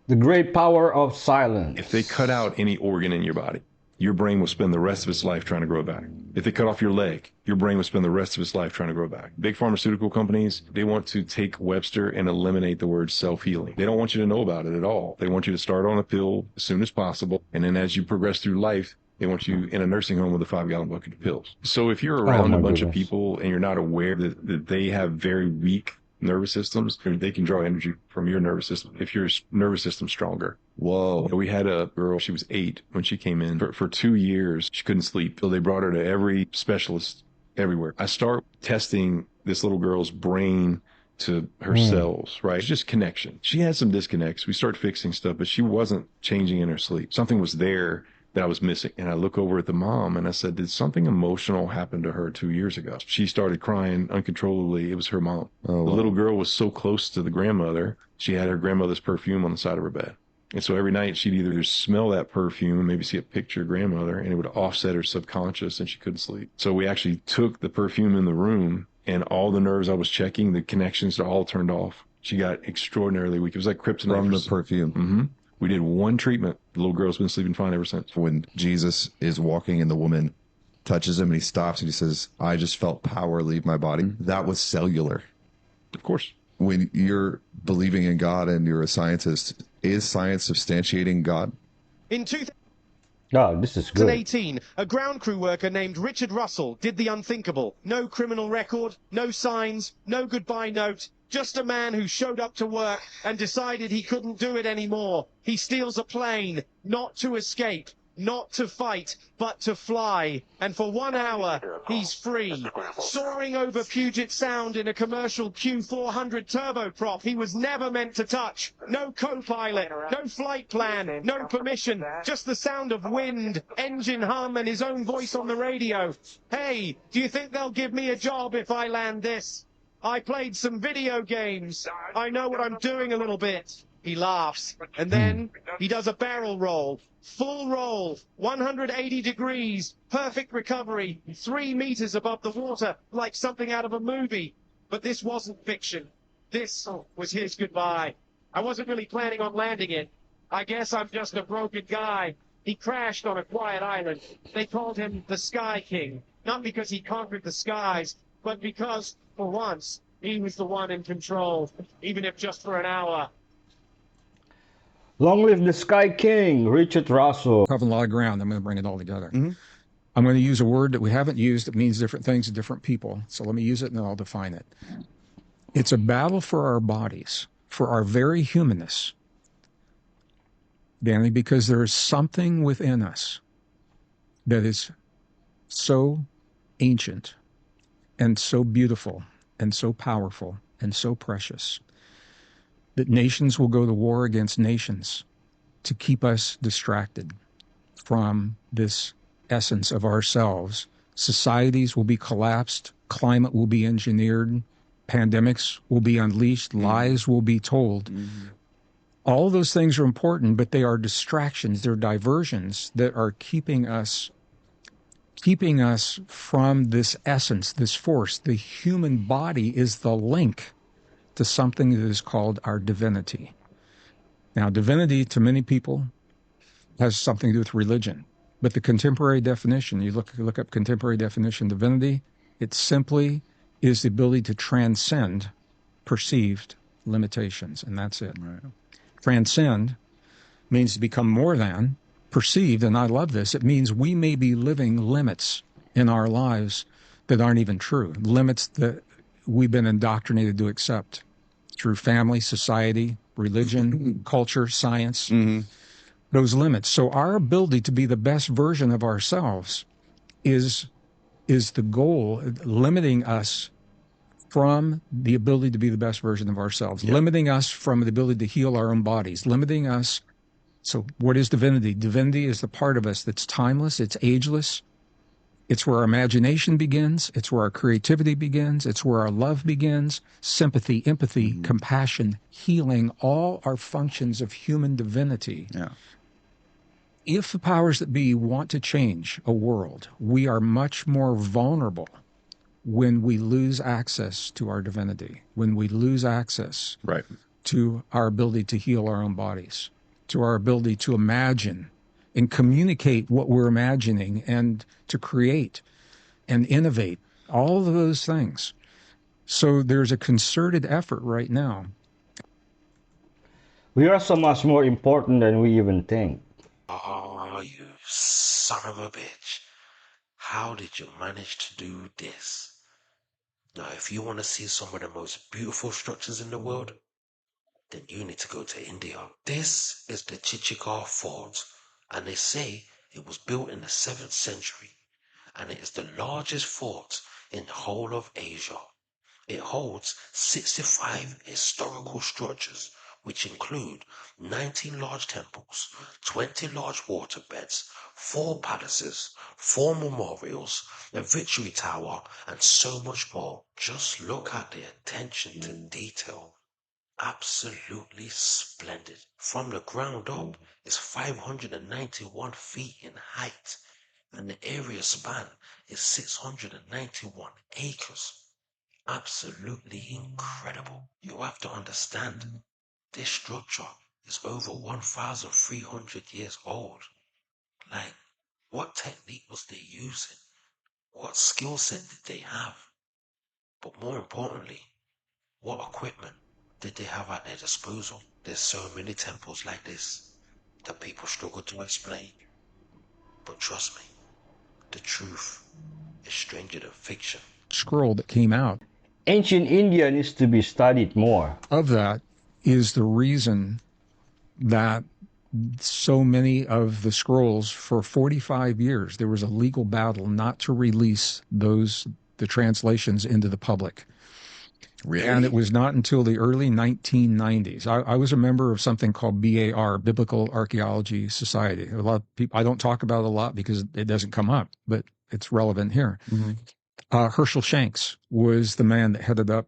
The great power of silence. If they cut out any organ in your body, your brain will spend the rest of its life trying to grow back. If they cut off your leg, your brain will spend the rest of its life trying to grow back. Big pharmaceutical companies, they want to take Webster and eliminate the word self-healing. They don't want you to know about it at all. They want you to start on a pill as soon as possible. And then as you progress through life, they want you in a nursing home with a 5-gallon bucket of pills. So if you're around a bunch of people and you're not aware that they have very weak nervous systems, they can draw energy from your nervous system if your nervous system's stronger. Whoa. We had a girl, she was 8 when she came in. For 2 years, she couldn't sleep. So they brought her to every specialist everywhere. I start testing this little girl's brain to her cells, right? It's just connection. She had some disconnects. We start fixing stuff, but she wasn't changing in her sleep. Something was there that I was missing. And I look over at the mom and I said, did something emotional happen to her 2 years ago? She started crying uncontrollably. It was her mom. The little girl was so close to the grandmother, she had her grandmother's perfume on the side of her bed. And so every night she'd either smell that perfume, maybe see a picture of grandmother, and it would offset her subconscious and she couldn't sleep. So we actually took the perfume in the room and all the nerves I was checking, the connections all turned off. She got extraordinarily weak. It was like kryptonite. From the perfume. Mm-hmm. We did one treatment. The little girl's been sleeping fine ever since. When Jesus is walking and the woman touches him and he stops and he says, I just felt power leave my body. That was cellular. Of course. When you're believing in God and you're a scientist, is science substantiating God? In 2000. Oh, this is good. 2018, a ground crew worker named Richard Russell did the unthinkable. No criminal record, no signs, no goodbye note, just a man who showed up to work and decided he couldn't do it anymore. He steals a plane, not to escape, not to fight, but to fly. And for 1 hour, he's free. Soaring over Puget Sound in a commercial Q400 turboprop he was never meant to touch. No co-pilot, no flight plan, no permission, just the sound of wind, engine hum, and his own voice on the radio. Hey, do you think they'll give me a job if I land this? I played some video games. I know what I'm doing a little bit. He laughs. And then he does a barrel roll. Full roll, 180 degrees, perfect recovery, 3 meters above the water, like something out of a movie. But this wasn't fiction. This was his goodbye. I wasn't really planning on landing it. I guess I'm just a broken guy. He crashed on a quiet island. They called him the Sky King, not because he conquered the skies, but because, for once, he was the one in control, even if just for an hour. Long live the Sky King, Richard Russell. Covering a lot of ground. I'm going to bring it all together. I'm going to use a word that we haven't used that means different things to different people. So let me use it and then I'll define it. It's a battle for our bodies, for our very humanness, Danny, because there is something within us that is so ancient and so beautiful and so powerful and so precious that nations will go to war against nations to keep us distracted from this essence of ourselves. Societies will be collapsed, climate will be engineered, pandemics will be unleashed, lies will be told. All those things are important, but they are distractions, they're diversions that are keeping us from this essence, this force. The human body is the link to something that is called our divinity. Now, divinity to many people has something to do with religion, but the contemporary definition, you look up contemporary definition, divinity, it simply is the ability to transcend perceived limitations, and that's it. Right. Transcend means to become more than perceived, and I love this. It means we may be living limits in our lives that aren't even true, limits that we've been indoctrinated to accept through family, society, religion, culture, science, those limits. So our ability to be the best version of ourselves is the goal, limiting us from the ability to be the best version of ourselves, limiting us from the ability to heal our own bodies, limiting us. So what is divinity? Divinity is the part of us that's timeless, it's ageless. It's where our imagination begins. It's where our creativity begins. It's where our love begins. Sympathy, empathy, compassion, healing, all are functions of human divinity. Yeah. If the powers that be want to change a world, we are much more vulnerable when we lose access to our divinity, when we lose access to our ability to heal our own bodies, to our ability to imagine and communicate what we're imagining and to create and innovate, all of those things. So there's a concerted effort right now. We are so much more important than we even think. Oh, you son of a bitch. How did you manage to do this? Now, if you want to see some of the most beautiful structures in the world, then you need to go to India. This is the Chichikar Fort, and they say it was built in the 7th century, and it is the largest fort in the whole of Asia. It holds 65 historical structures, which include 19 large temples, 20 large waterbeds, 4 palaces, 4 memorials, a victory tower, and so much more. Just look at the attention to detail. Absolutely splendid. From the ground up, it's 591 feet in height, and the area span is 691 acres. Absolutely incredible. You have to understand, this structure is over 1,300 years old. Like, what technique was they using? What skill set did they have? But more importantly, what equipment did they have at their disposal? There's so many temples like this that people struggle to explain. But trust me, the truth is stranger than fiction. Scroll that came out. Ancient India needs to be studied more. Of that is the reason that so many of the scrolls, for 45 years, there was a legal battle not to release the translations into the public. Really? And it was not until the early 1990s. I was a member of something called BAR, Biblical Archaeology Society. A lot of people, I don't talk about it a lot because it doesn't come up, but it's relevant here. Herschel Shanks was the man that headed up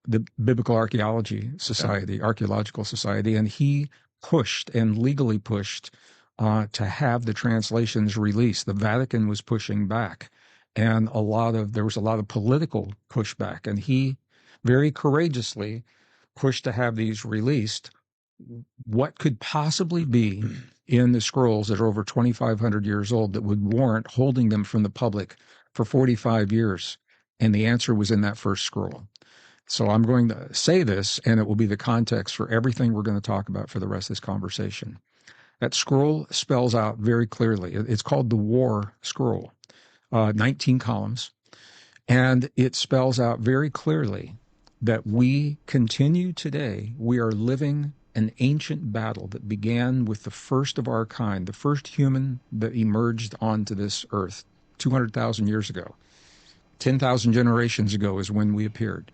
the Biblical Archaeology Society, Archaeological Society, and he pushed and legally pushed to have the translations released. The Vatican was pushing back, and there was a lot of political pushback, and he very courageously pushed to have these released. What could possibly be in the scrolls that are over 2,500 years old that would warrant holding them from the public for 45 years? And the answer was in that first scroll. So I'm going to say this, and it will be the context for everything we're going to talk about for the rest of this conversation. That scroll spells out very clearly. It's called the War Scroll, 19 columns, and it spells out very clearly that we continue today. We are living an ancient battle that began with the first of our kind, the first human that emerged onto this earth 200,000 years ago. 10,000 generations ago is when we appeared.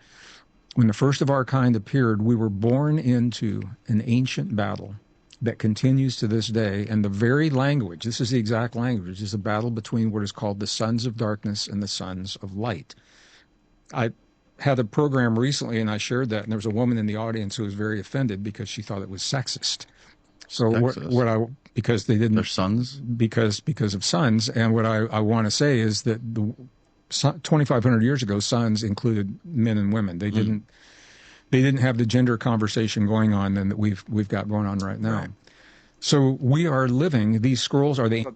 When the first of our kind appeared, we were born into an ancient battle that continues to this day. And the very language, this is the exact language, is a battle between what is called the sons of darkness and the sons of light. I had a program recently and I shared that, and there was a woman in the audience who was very offended because she thought it was sexist. So because they didn't, their sons, because of sons. And what I want to say is that 2,500 years ago, sons included men and women. They didn't have the gender conversation going on that we've got going on right now. Right. So we are living, these scrolls are the...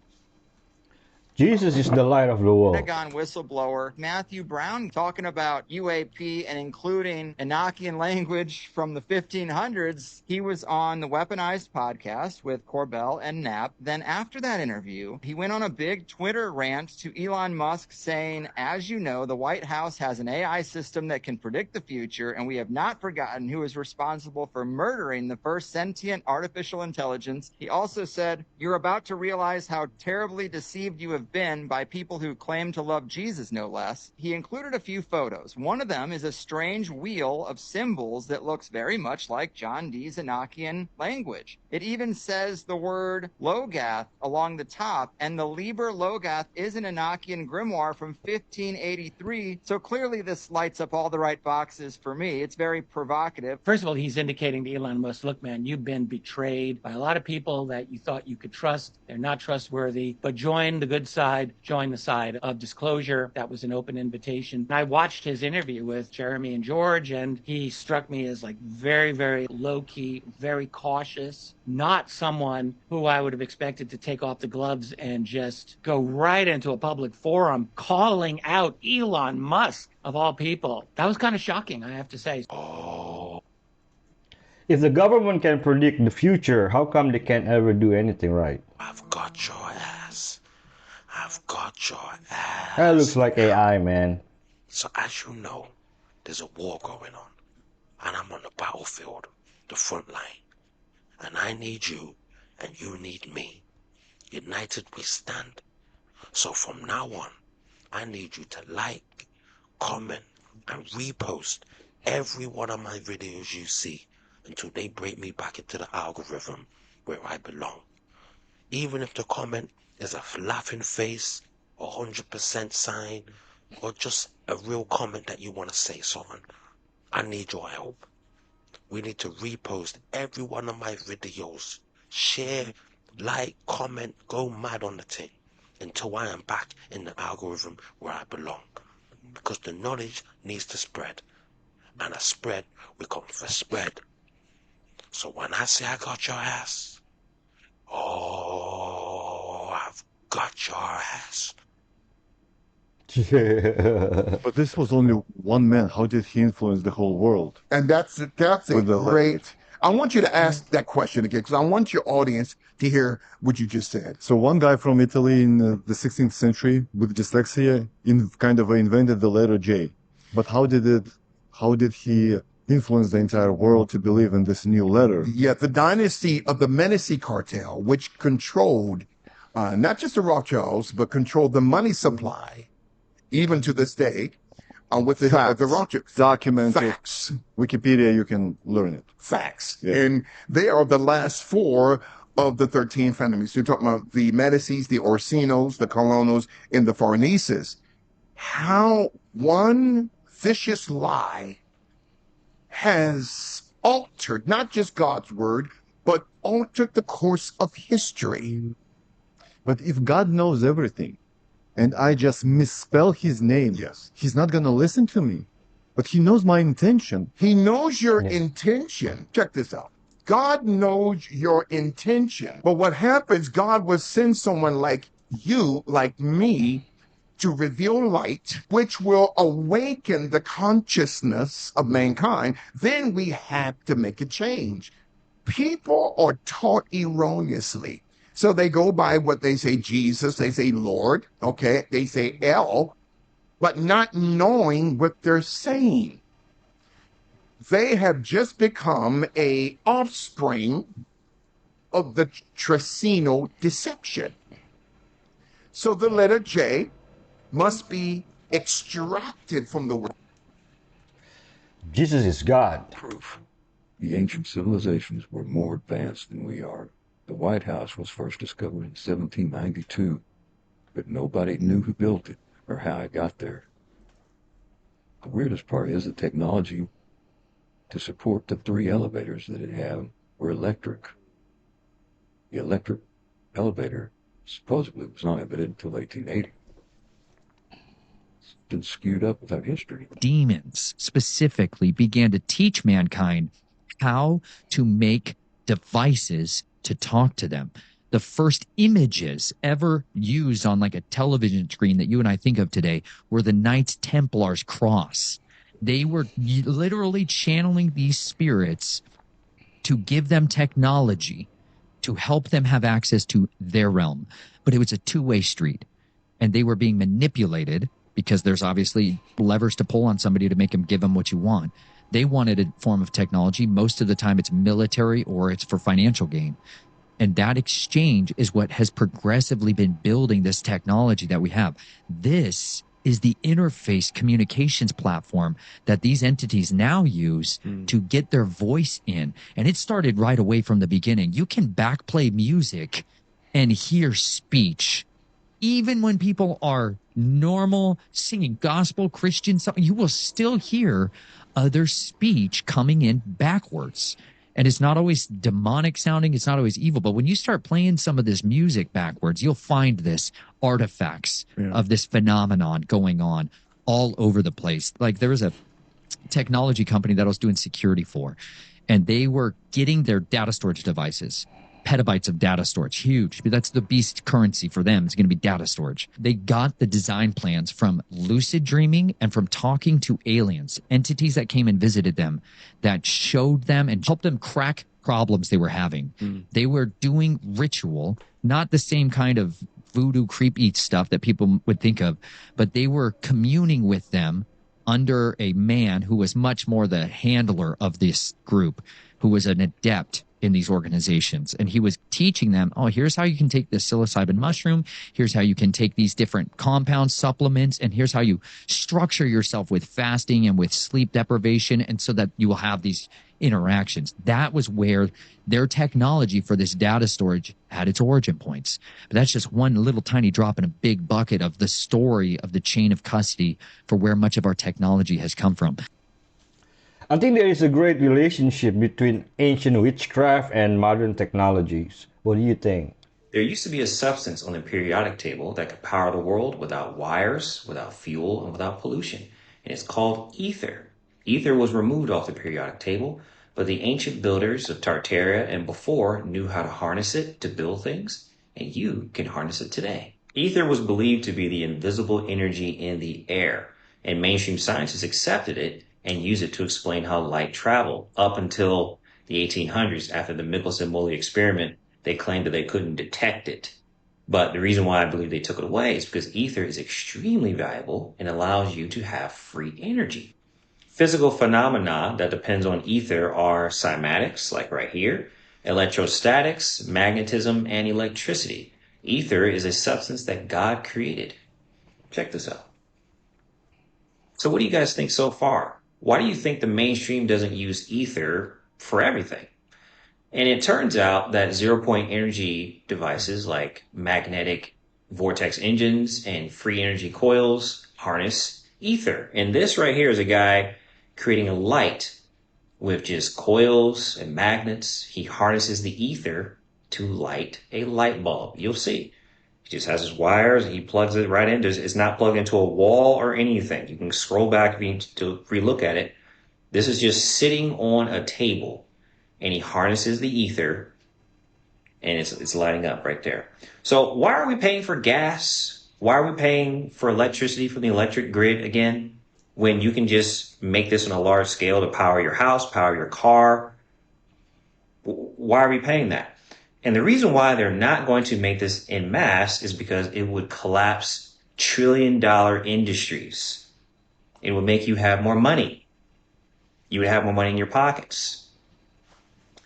Jesus is the light of the world. Pentagon whistleblower Matthew Brown talking about UAP and including Enochian language from the 1500s. He was on the Weaponized podcast with Corbell and Knapp. Then after that interview, he went on a big Twitter rant to Elon Musk saying, as you know, the White House has an AI system that can predict the future, and we have not forgotten who is responsible for murdering the first sentient artificial intelligence. He also said, you're about to realize how terribly deceived you have been by people who claim to love Jesus, no less. He included a few photos. One of them is a strange wheel of symbols that looks very much like John Dee's Enochian language. It even says the word Logath along the top, and the Liber Logath is an Enochian grimoire from 1583, so clearly this lights up all the right boxes for me. It's very provocative. First of all, he's indicating to Elon Musk, look, man, you've been betrayed by a lot of people that you thought you could trust. They're not trustworthy, but join the good side, join the side of disclosure. That was an open invitation. I watched his interview with Jeremy and George, and he struck me as like very, very low-key, very cautious, not someone who I would have expected to take off the gloves and just go right into a public forum calling out Elon Musk, of all people. That was kind of shocking, I have to say. If the government can predict the future, how come they can't ever do anything right? I've got your ass. I've got your ass. That looks like AI, man. So as you know, there's a war going on. And I'm on the battlefield, the front line. And I need you, and you need me. United we stand. So from now on, I need you to like, comment, and repost every one of my videos you see until they break me back into the algorithm where I belong. Even if the comment is a laughing face, a 100% sign, or just a real comment that you want to say something, I need your help. We need to repost every one of my videos. Share, like, comment, go mad on the thing until I am back in the algorithm where I belong. Because the knowledge needs to spread. And a spread, we come for spread. So when I say I got your ass, I've got your ass. But this was only one man. How did he influence the whole world? And that's a great I want you to ask that question again because I want your audience to hear what you just said. So one guy from Italy in the 16th century with dyslexia invented the letter J. But how did he influence the entire world to believe in this new letter? Yeah, the dynasty of the Medici cartel, which controlled not just the Rothschilds, but controlled the money supply, even to this day, with the Rothschilds. Documented. Facts. Wikipedia, you can learn it. Facts. Yeah. And they are the last four of the 13 families. You're talking about the Medicis, the Orsinos, the Colonnas, and the Farneses. How one vicious lie has altered not just God's word, but altered the course of history. But if God knows everything, and I just misspell his name, yes, he's not going to listen to me. But he knows my intention. He knows your intention. Check this out. God knows your intention. But what happens, God will send someone like you, like me, to reveal light, which will awaken the consciousness of mankind. Then we have to make a change. People are taught erroneously. So they go by what they say Jesus, they say Lord, okay, they say El, but not knowing what they're saying. They have just become a offspring of the Tricino deception. So the letter J must be extracted from the word. Jesus is God. Proof. The ancient civilizations were more advanced than we are. The White House was first discovered in 1792, but nobody knew who built it or how it got there. The weirdest part is the technology to support the 3 elevators that it had were electric. The electric elevator supposedly was not invented until 1880. It's been skewed up with our history. Demons specifically began to teach mankind how to make devices to talk to them. The first images ever used on like a television screen that you and I think of today were the Knights Templar's cross. They were literally channeling these spirits to give them technology to help them have access to their realm. But it was a two-way street, and they were being manipulated because there's obviously levers to pull on somebody to make them give them what you want. They wanted a form of technology. Most of the time it's military or it's for financial gain. And that exchange is what has progressively been building this technology that we have. This is the interface communications platform that these entities now use to get their voice in. And it started right away from the beginning. You can backplay music and hear speech. Even when people are normal, singing gospel, Christian, something, you will still hear other speech coming in backwards. And it's not always demonic sounding. It's not always evil. But when you start playing some of this music backwards, you'll find this artifacts of this phenomenon going on all over the place. Like there was a technology company that I was doing security for, and they were getting their data storage devices, petabytes of data storage, huge. That's the beast currency for them. It's going to be data storage. They got the design plans from lucid dreaming and from talking to aliens, entities that came and visited them, that showed them and helped them crack problems they were having. They were doing ritual, not the same kind of voodoo creepy stuff that people would think of, but they were communing with them under a man who was much more the handler of this group, who was an adept in these organizations. And he was teaching them, oh, here's how you can take this psilocybin mushroom. Here's how you can take these different compound supplements. And here's how you structure yourself with fasting and with sleep deprivation. And so that you will have these interactions. That was where their technology for this data storage had its origin points. But that's just one little tiny drop in a big bucket of the story of the chain of custody for where much of our technology has come from. I think there is a great relationship between ancient witchcraft and modern technologies. What do you think? There used to be a substance on the periodic table that could power the world without wires, without fuel, and without pollution. And it's called ether. Ether was removed off the periodic table, but the ancient builders of Tartaria and before knew how to harness it to build things, and you can harness it today. Ether was believed to be the invisible energy in the air, and mainstream scientists accepted it and use it to explain how light traveled up until the 1800s, after the Michelson-Morley experiment, they claimed that they couldn't detect it. But the reason why I believe they took it away is because ether is extremely valuable and allows you to have free energy. Physical phenomena that depends on ether are cymatics, like right here, electrostatics, magnetism, and electricity. Ether is a substance that God created. Check this out. So what do you guys think so far? Why do you think the mainstream doesn't use ether for everything? And it turns out that zero-point energy devices like magnetic vortex engines and free energy coils harness ether. And this right here is a guy creating a light with just coils and magnets. He harnesses the ether to light a light bulb. You'll see. He just has his wires and he plugs it right in. It's not plugged into a wall or anything. You can scroll back if you need to relook at it. This is just sitting on a table, and he harnesses the ether, and it's lighting up right there. So why are we paying for gas? Why are we paying for electricity from the electric grid again, when you can just make this on a large scale to power your house, power your car? Why are we paying that? And the reason why they're not going to make this en masse is because it would collapse trillion-dollar industries. It would make you have more money. You would have more money in your pockets.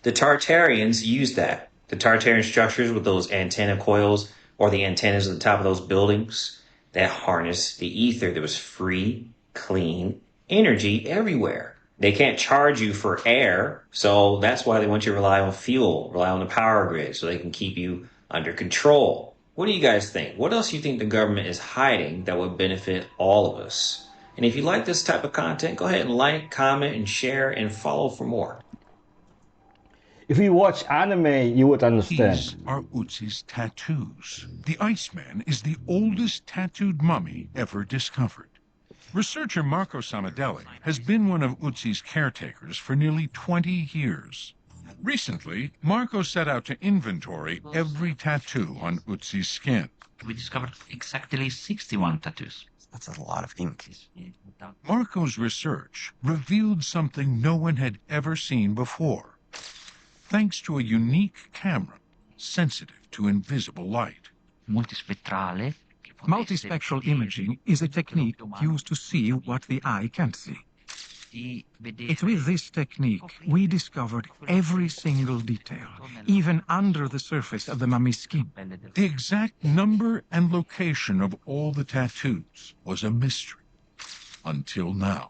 The Tartarians used that. The Tartarian structures with those antenna coils or the antennas at the top of those buildings that harness the ether. There was free, clean energy everywhere. They can't charge you for air, so that's why they want you to rely on fuel, rely on the power grid, so they can keep you under control. What do you guys think? What else do you think the government is hiding that would benefit all of us? And if you like this type of content, go ahead and like, comment, and share, and follow for more. If you watch anime, you would understand. These are Ötzi's tattoos. The Iceman is the oldest tattooed mummy ever discovered. Researcher Marco Samadelli has been one of Ötzi's caretakers for nearly 20 years. Recently, Marco set out to inventory every tattoo on Ötzi's skin. We discovered exactly 61 tattoos. That's a lot of ink. Marco's research revealed something no one had ever seen before, thanks to a unique camera sensitive to invisible light. Multispectrale. Multispectral imaging is a technique used to see what the eye can't see. It's with this technique we discovered every single detail, even under the surface of the mummy's skin. The exact number and location of all the tattoos was a mystery, until now.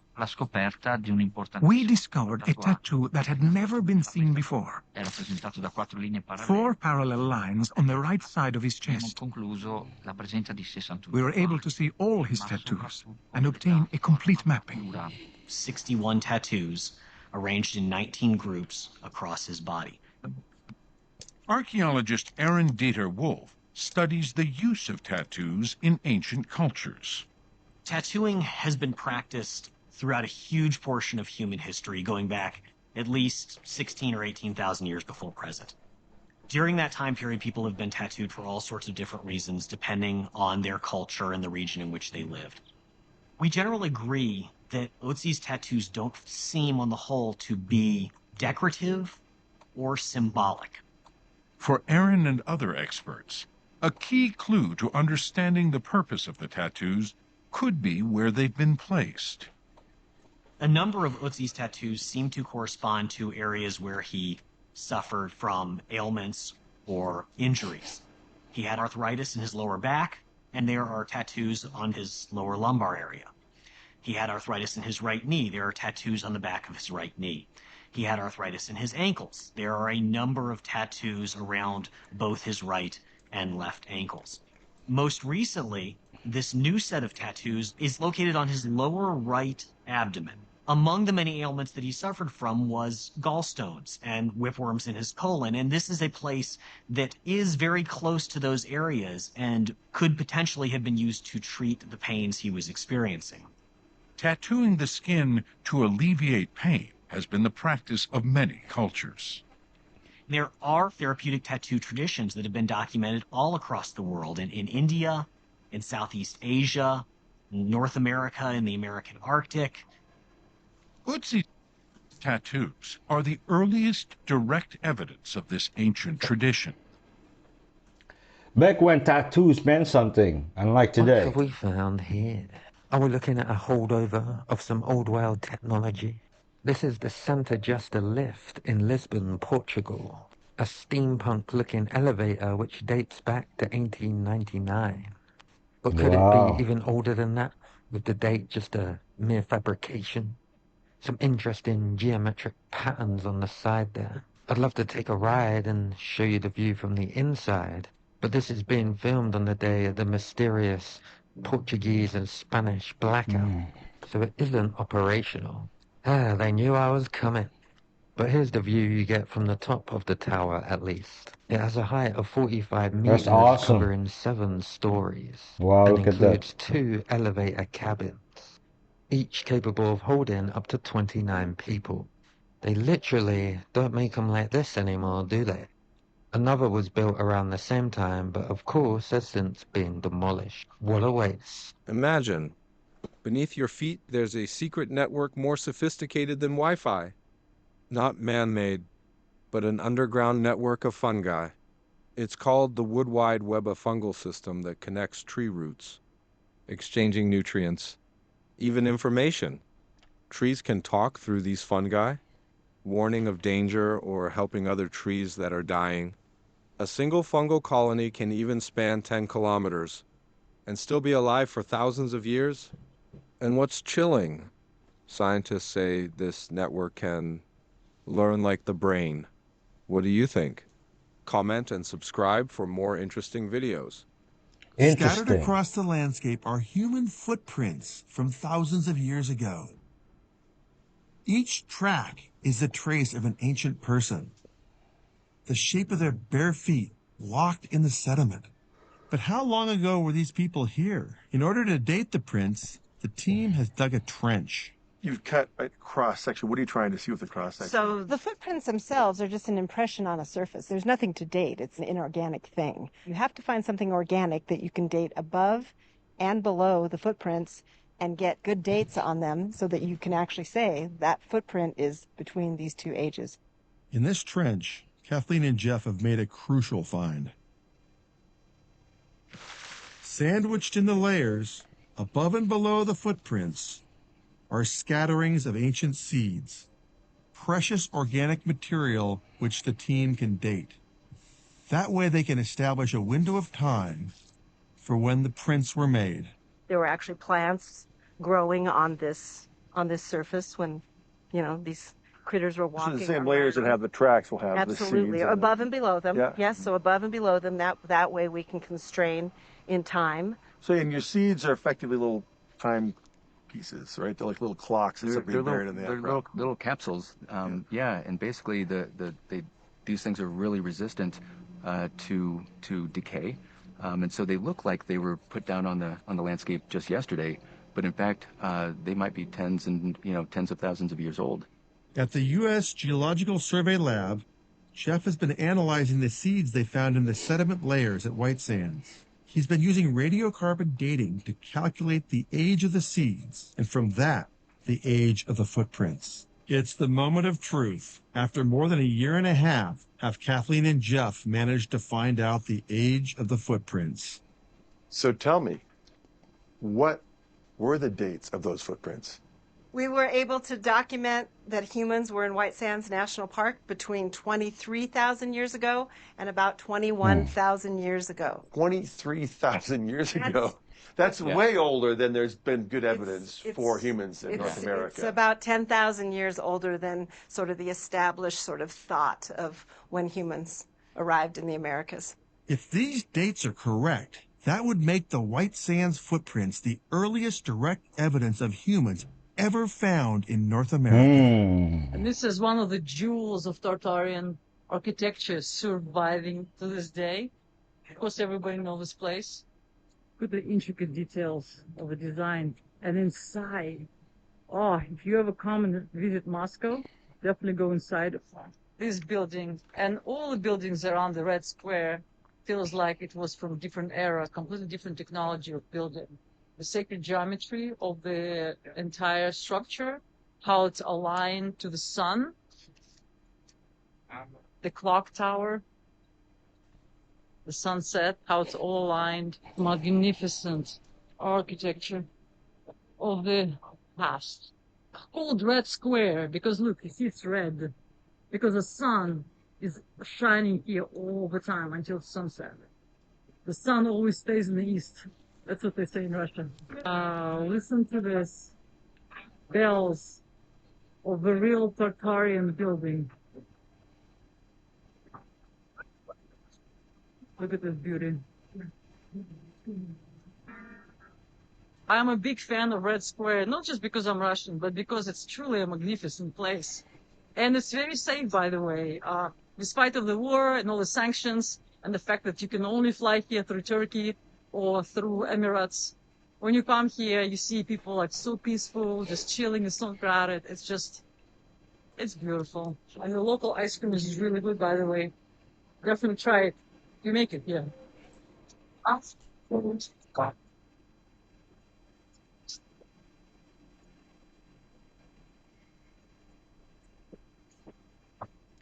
We discovered a tattoo that had never been seen before. 4 parallel lines on the right side of his chest. We were able to see all his tattoos and obtain a complete mapping. 61 tattoos arranged in 19 groups across his body. Archaeologist Aaron Dieter Wolf studies the use of tattoos in ancient cultures. Tattooing has been practiced throughout a huge portion of human history, going back at least 16 or 18,000 years before present. During that time period, people have been tattooed for all sorts of different reasons, depending on their culture and the region in which they lived. We generally agree that Ötzi's tattoos don't seem, on the whole, to be decorative or symbolic. For Aaron and other experts, a key clue to understanding the purpose of the tattoos could be where they've been placed. A number of Ötzi's tattoos seem to correspond to areas where he suffered from ailments or injuries. He had arthritis in his lower back, and there are tattoos on his lower lumbar area. He had arthritis in his right knee. There are tattoos on the back of his right knee. He had arthritis in his ankles. There are a number of tattoos around both his right and left ankles. Most recently, this new set of tattoos is located on his lower right abdomen. Among the many ailments that he suffered from was gallstones and whipworms in his colon, and this is a place that is very close to those areas and could potentially have been used to treat the pains he was experiencing. Tattooing the skin to alleviate pain has been the practice of many cultures. There are therapeutic tattoo traditions that have been documented all across the world, in India, in Southeast Asia, North America, in the American Arctic. Ötzi tattoos are the earliest direct evidence of this ancient tradition. Back when tattoos meant something, unlike What today. have we found here? Are we looking at a holdover of some old world technology? This is the Santa Justa lift in Lisbon, Portugal. A steampunk-looking elevator which dates back to 1899. But could it Wow. be even older than that, with the date just a mere fabrication? Some interesting geometric patterns on the side there. I'd love to take a ride and show you the view from the inside, but this is being filmed on the day of the mysterious Portuguese and Spanish blackout, so it isn't operational. They knew I was coming. But here's the view you get from the top of the tower, at least. It has a height of 45 meters, That's awesome. covering 7 stories, Wow, and look at that. includes 2 elevator cabins, each capable of holding up to 29 people. They literally don't make them like this anymore, do they? Another was built around the same time, but of course has since been demolished. What a waste. Imagine, beneath your feet there's a secret network more sophisticated than Wi-Fi. Not man-made, but an underground network of fungi. It's called the Wood Wide Web of Fungal System that connects tree roots, exchanging nutrients, even information. Trees can talk through these fungi, warning of danger or helping other trees that are dying. A single fungal colony can even span 10 kilometers and still be alive for thousands of years. And what's chilling? Scientists say this network can learn like the brain. What do you think? Comment and subscribe for more interesting videos. Scattered across the landscape are human footprints from thousands of years ago. Each track is a trace of an ancient person. The shape of their bare feet locked in the sediment. But how long ago were these people here? In order to date the prints, the team has dug a trench. You've cut a cross section. What are you trying to see with the cross section? So the footprints themselves are just an impression on a surface. There's nothing to date. It's an inorganic thing. You have to find something organic that you can date above and below the footprints and get good dates on them so that you can actually say that footprint is between these 2 ages. In this trench, Kathleen and Jeff have made a crucial find. Sandwiched in the layers, above and below the footprints, are scatterings of ancient seeds, precious organic material which the team can date. That way they can establish a window of time for when the prints were made. There were actually plants growing on this surface when, these critters were walking. So the same layers that have the tracks will have Absolutely. the seeds. Above and below them. Yeah. Yes, so above and below them, that way we can constrain in time. So and your seeds are effectively little time pieces, right? They're like little clocks that are being buried in the they're little capsules. Yeah, and basically these things are really resistant to decay, and so they look like they were put down on the landscape just yesterday, but in fact they might be tens of thousands of years old. At the U.S. Geological Survey Lab, Jeff has been analyzing the seeds they found in the sediment layers at White Sands. He's been using radiocarbon dating to calculate the age of the seeds, and from that, the age of the footprints. It's the moment of truth. After more than a year and a half, have Kathleen and Jeff managed to find out the age of the footprints. So tell me, what were the dates of those footprints? We were able to document that humans were in White Sands National Park between 23,000 years ago and about 21,000 years ago. 23,000 years ago. That's way older than there's been good evidence for humans in North America. It's about 10,000 years older than sort of the established sort of thought of when humans arrived in the Americas. If these dates are correct, that would make the White Sands footprints the earliest direct evidence of humans ever found in North America. And this is one of the jewels of Tartarian architecture surviving to this day. Of course, everybody knows this place. Look at the intricate details of the design. And inside, if you ever come and visit Moscow, definitely go inside this building. And all the buildings around the Red Square feels like it was from different era, completely different technology of building. The sacred geometry of the entire structure how it's aligned to the sun, the clock tower, the sunset, how it's all aligned. Magnificent architecture of the past. Called Red Square because look, you see it's red because the sun is shining here all the time until sunset. The sun always stays in the east. That's what they say in Russian. Listen to this. Bells of the real Tartarian building. Look at this beauty. I'm a big fan of Red Square, not just because I'm Russian, but because it's truly a magnificent place. And it's very safe, by the way. Despite of the war and all the sanctions and the fact that you can only fly here through Turkey or through Emirates, when you come here, you see people like so peaceful, just chilling, it's not crowded. It's beautiful. And the local ice cream is really good, by the way. Definitely try it. You make it, yeah.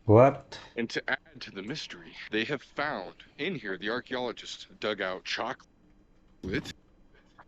What? And to add to the mystery, they have found in here, the archaeologists dug out chocolate,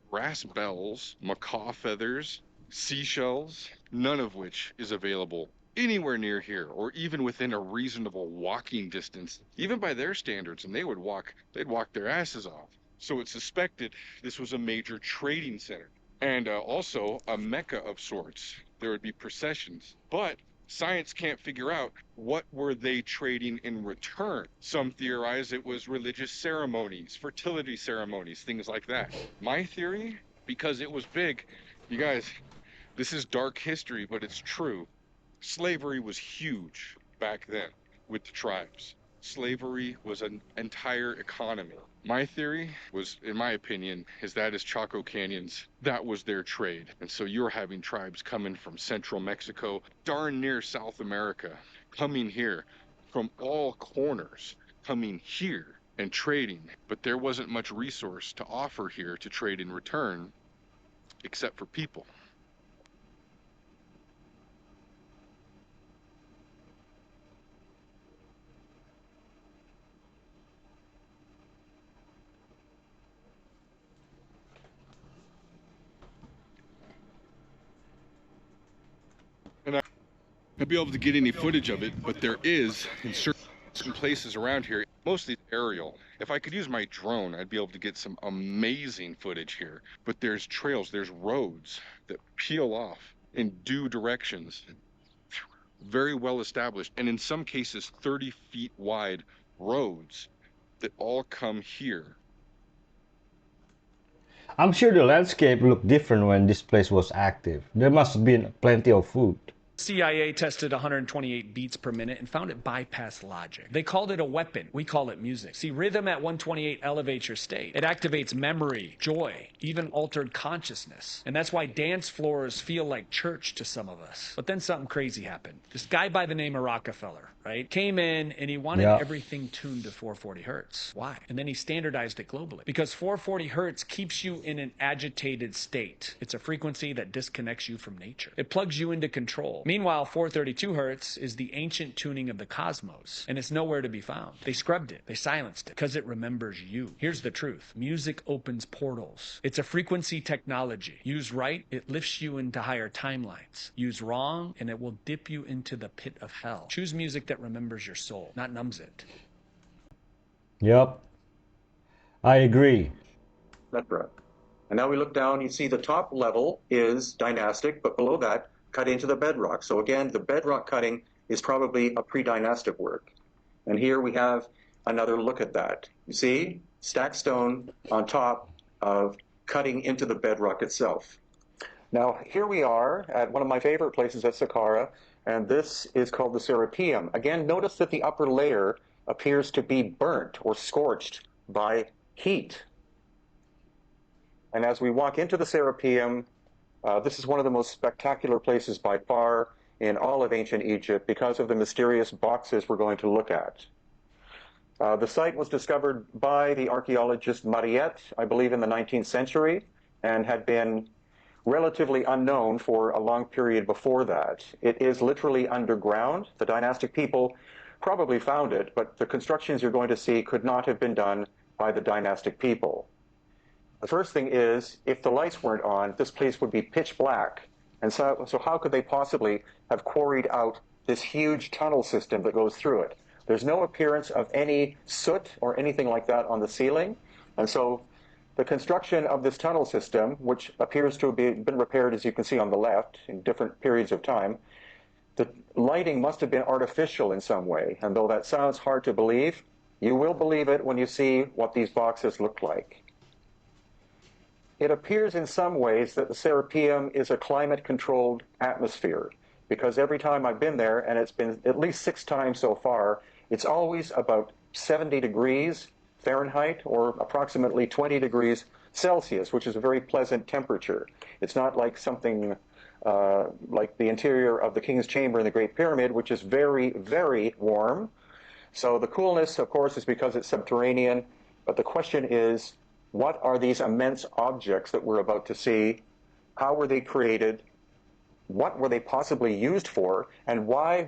brass bells, macaw feathers, seashells, none of which is available anywhere near here or even within a reasonable walking distance, even by their standards, and they'd walk their asses off. So it's suspected this was a major trading center and also a mecca of sorts. There would be processions, but science can't figure out what were they trading in return. Some theorize it was religious ceremonies, fertility ceremonies, things like that. My theory, because it was big, you guys, this is dark history, but it's true. Slavery was huge back then with the tribes. Slavery was an entire economy. My theory was, in my opinion, is that is Chaco Canyons. That was their trade. And so you're having tribes coming from central Mexico, darn near South America, coming here from all corners, coming here and trading. But there wasn't much resource to offer here to trade in return, except for people. And I'd be able to get any footage of it, but there is, in certain places around here, mostly aerial. If I could use my drone, I'd be able to get some amazing footage here. But there's trails, there's roads that peel off in due directions. Very well established, and in some cases 30 feet wide roads that all come here. I'm sure the landscape looked different when this place was active. There must have been plenty of food. CIA tested 128 beats per minute and found it bypassed logic. They called it a weapon. We call it music. See, rhythm at 128 elevates your state. It activates memory, joy, even altered consciousness. And that's why dance floors feel like church to some of us. But then something crazy happened. This guy by the name of Rockefeller, right, came in and he wanted everything tuned to 440 hertz. Why? And then he standardized it globally. Because 440 hertz keeps you in an agitated state. It's a frequency that disconnects you from nature. It plugs you into control. Meanwhile, 432 hertz is the ancient tuning of the cosmos, and it's nowhere to be found. They scrubbed it. They silenced it because it remembers you. Here's the truth. Music opens portals. It's a frequency technology. Used right, it lifts you into higher timelines. Used wrong, and it will dip you into the pit of hell. Choose music that remembers your soul, not numbs it. Yep. I agree. That's right. And now we look down, you see the top level is dynastic, but below that, cut into the bedrock. So again, the bedrock cutting is probably a pre-dynastic work. And here we have another look at that. You see, stacked stone on top of cutting into the bedrock itself. Now, here we are at one of my favorite places at Saqqara, and this is called the Serapeum. Again, notice that the upper layer appears to be burnt or scorched by heat. And as we walk into the Serapeum, this is one of the most spectacular places by far in all of ancient Egypt because of the mysterious boxes we're going to look at. The site was discovered by the archaeologist Mariette, I believe in the 19th century, and had been relatively unknown for a long period before that. It is literally underground. The dynastic people probably found it, but the constructions you're going to see could not have been done by the dynastic people. The first thing is, if the lights weren't on, this place would be pitch black. And so how could they possibly have quarried out this huge tunnel system that goes through it? There's no appearance of any soot or anything like that on the ceiling. And so the construction of this tunnel system, which appears to have been repaired, as you can see on the left, in different periods of time, the lighting must have been artificial in some way. And though that sounds hard to believe, you will believe it when you see what these boxes look like. It appears in some ways that the Serapeum is a climate-controlled atmosphere, because every time I've been there, and it's been at least 6 times so far, it's always about 70 degrees Fahrenheit or approximately 20 degrees Celsius, which is a very pleasant temperature. It's not like something like the interior of the King's Chamber in the Great Pyramid, which is very, very warm. So the coolness, of course, is because it's subterranean, but the question is, what are these immense objects that we're about to see? How were they created? What were they possibly used for? And why?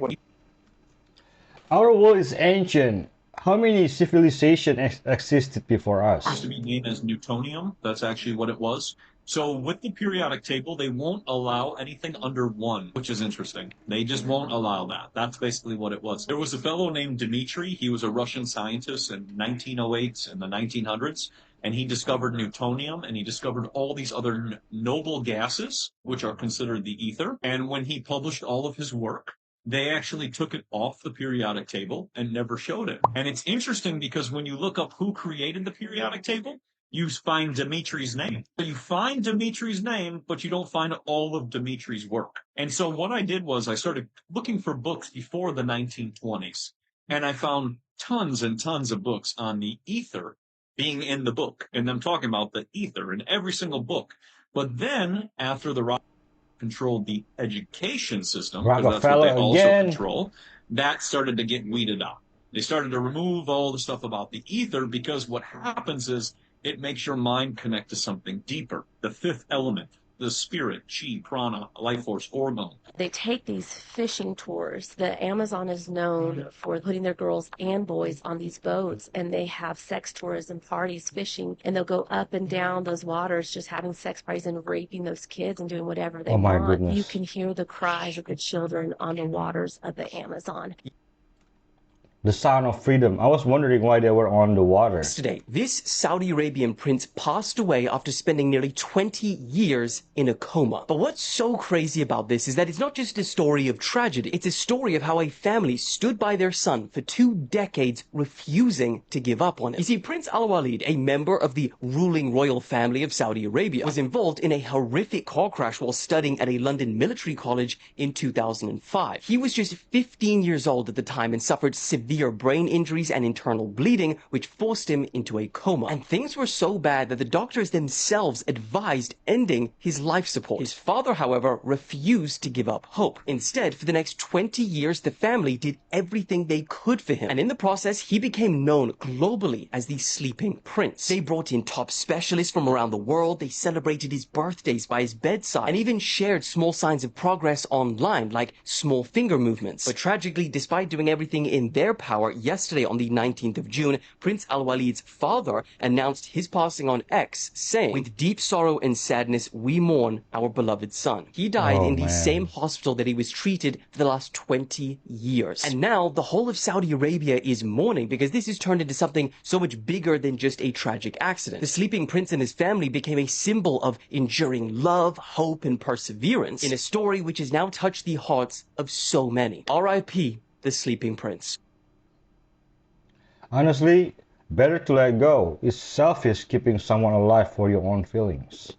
Our world is ancient. How many civilizations existed before us? Used to be named as Newtonium. That's actually what it was. So with the periodic table, they won't allow anything under 1, which is interesting. They just won't allow that. That's basically what it was. There was a fellow named Dmitri. He was a Russian scientist in 1908 in the 1900s. And he discovered Newtonium, and he discovered all these other noble gases, which are considered the ether. And when he published all of his work, they actually took it off the periodic table and never showed it. And it's interesting because when you look up who created the periodic table, you find Dimitri's name. So you find Dimitri's name, but you don't find all of Dimitri's work. And so what I did was I started looking for books before the 1920s, and I found tons and tons of books on the ether being in the book. And I'm talking about the ether in every single book. But then, after the Rockefellers controlled the education system, because that's what they also control, that started to get weeded out. They started to remove all the stuff about the ether, because what happens is it makes your mind connect to something deeper. The 5th element, the spirit, chi, prana, life force, orgone. They take these fishing tours. The Amazon is known for putting their girls and boys on these boats, and they have sex tourism parties fishing, and they'll go up and down those waters just having sex parties and raping those kids and doing whatever they want. Goodness. You can hear the cries of the children on the waters of the Amazon. The sound of freedom. I was wondering why they were on the water. Yesterday, this Saudi Arabian prince passed away after spending nearly 20 years in a coma. But what's so crazy about this is that it's not just a story of tragedy. It's a story of how a family stood by their son for 2 decades, refusing to give up on him. You see, Prince Al-Walid, a member of the ruling royal family of Saudi Arabia, was involved in a horrific car crash while studying at a London military college in 2005. He was just 15 years old at the time and suffered severe brain injuries and internal bleeding, which forced him into a coma. And things were so bad that the doctors themselves advised ending his life support. His father, however, refused to give up hope. Instead, for the next 20 years, the family did everything they could for him. And in the process, he became known globally as the Sleeping Prince. They brought in top specialists from around the world. They celebrated his birthdays by his bedside and even shared small signs of progress online, like small finger movements. But tragically, despite doing everything in their power, yesterday on the 19th of June, Prince Al-Walid's father announced his passing on X, saying, "With deep sorrow and sadness, we mourn our beloved son." He died in the same hospital that he was treated for the last 20 years. And now the whole of Saudi Arabia is mourning, because this has turned into something so much bigger than just a tragic accident. The Sleeping Prince and his family became a symbol of enduring love, hope, and perseverance in a story which has now touched the hearts of so many. R.I.P. the Sleeping Prince. Honestly, better to let go. It's selfish keeping someone alive for your own feelings.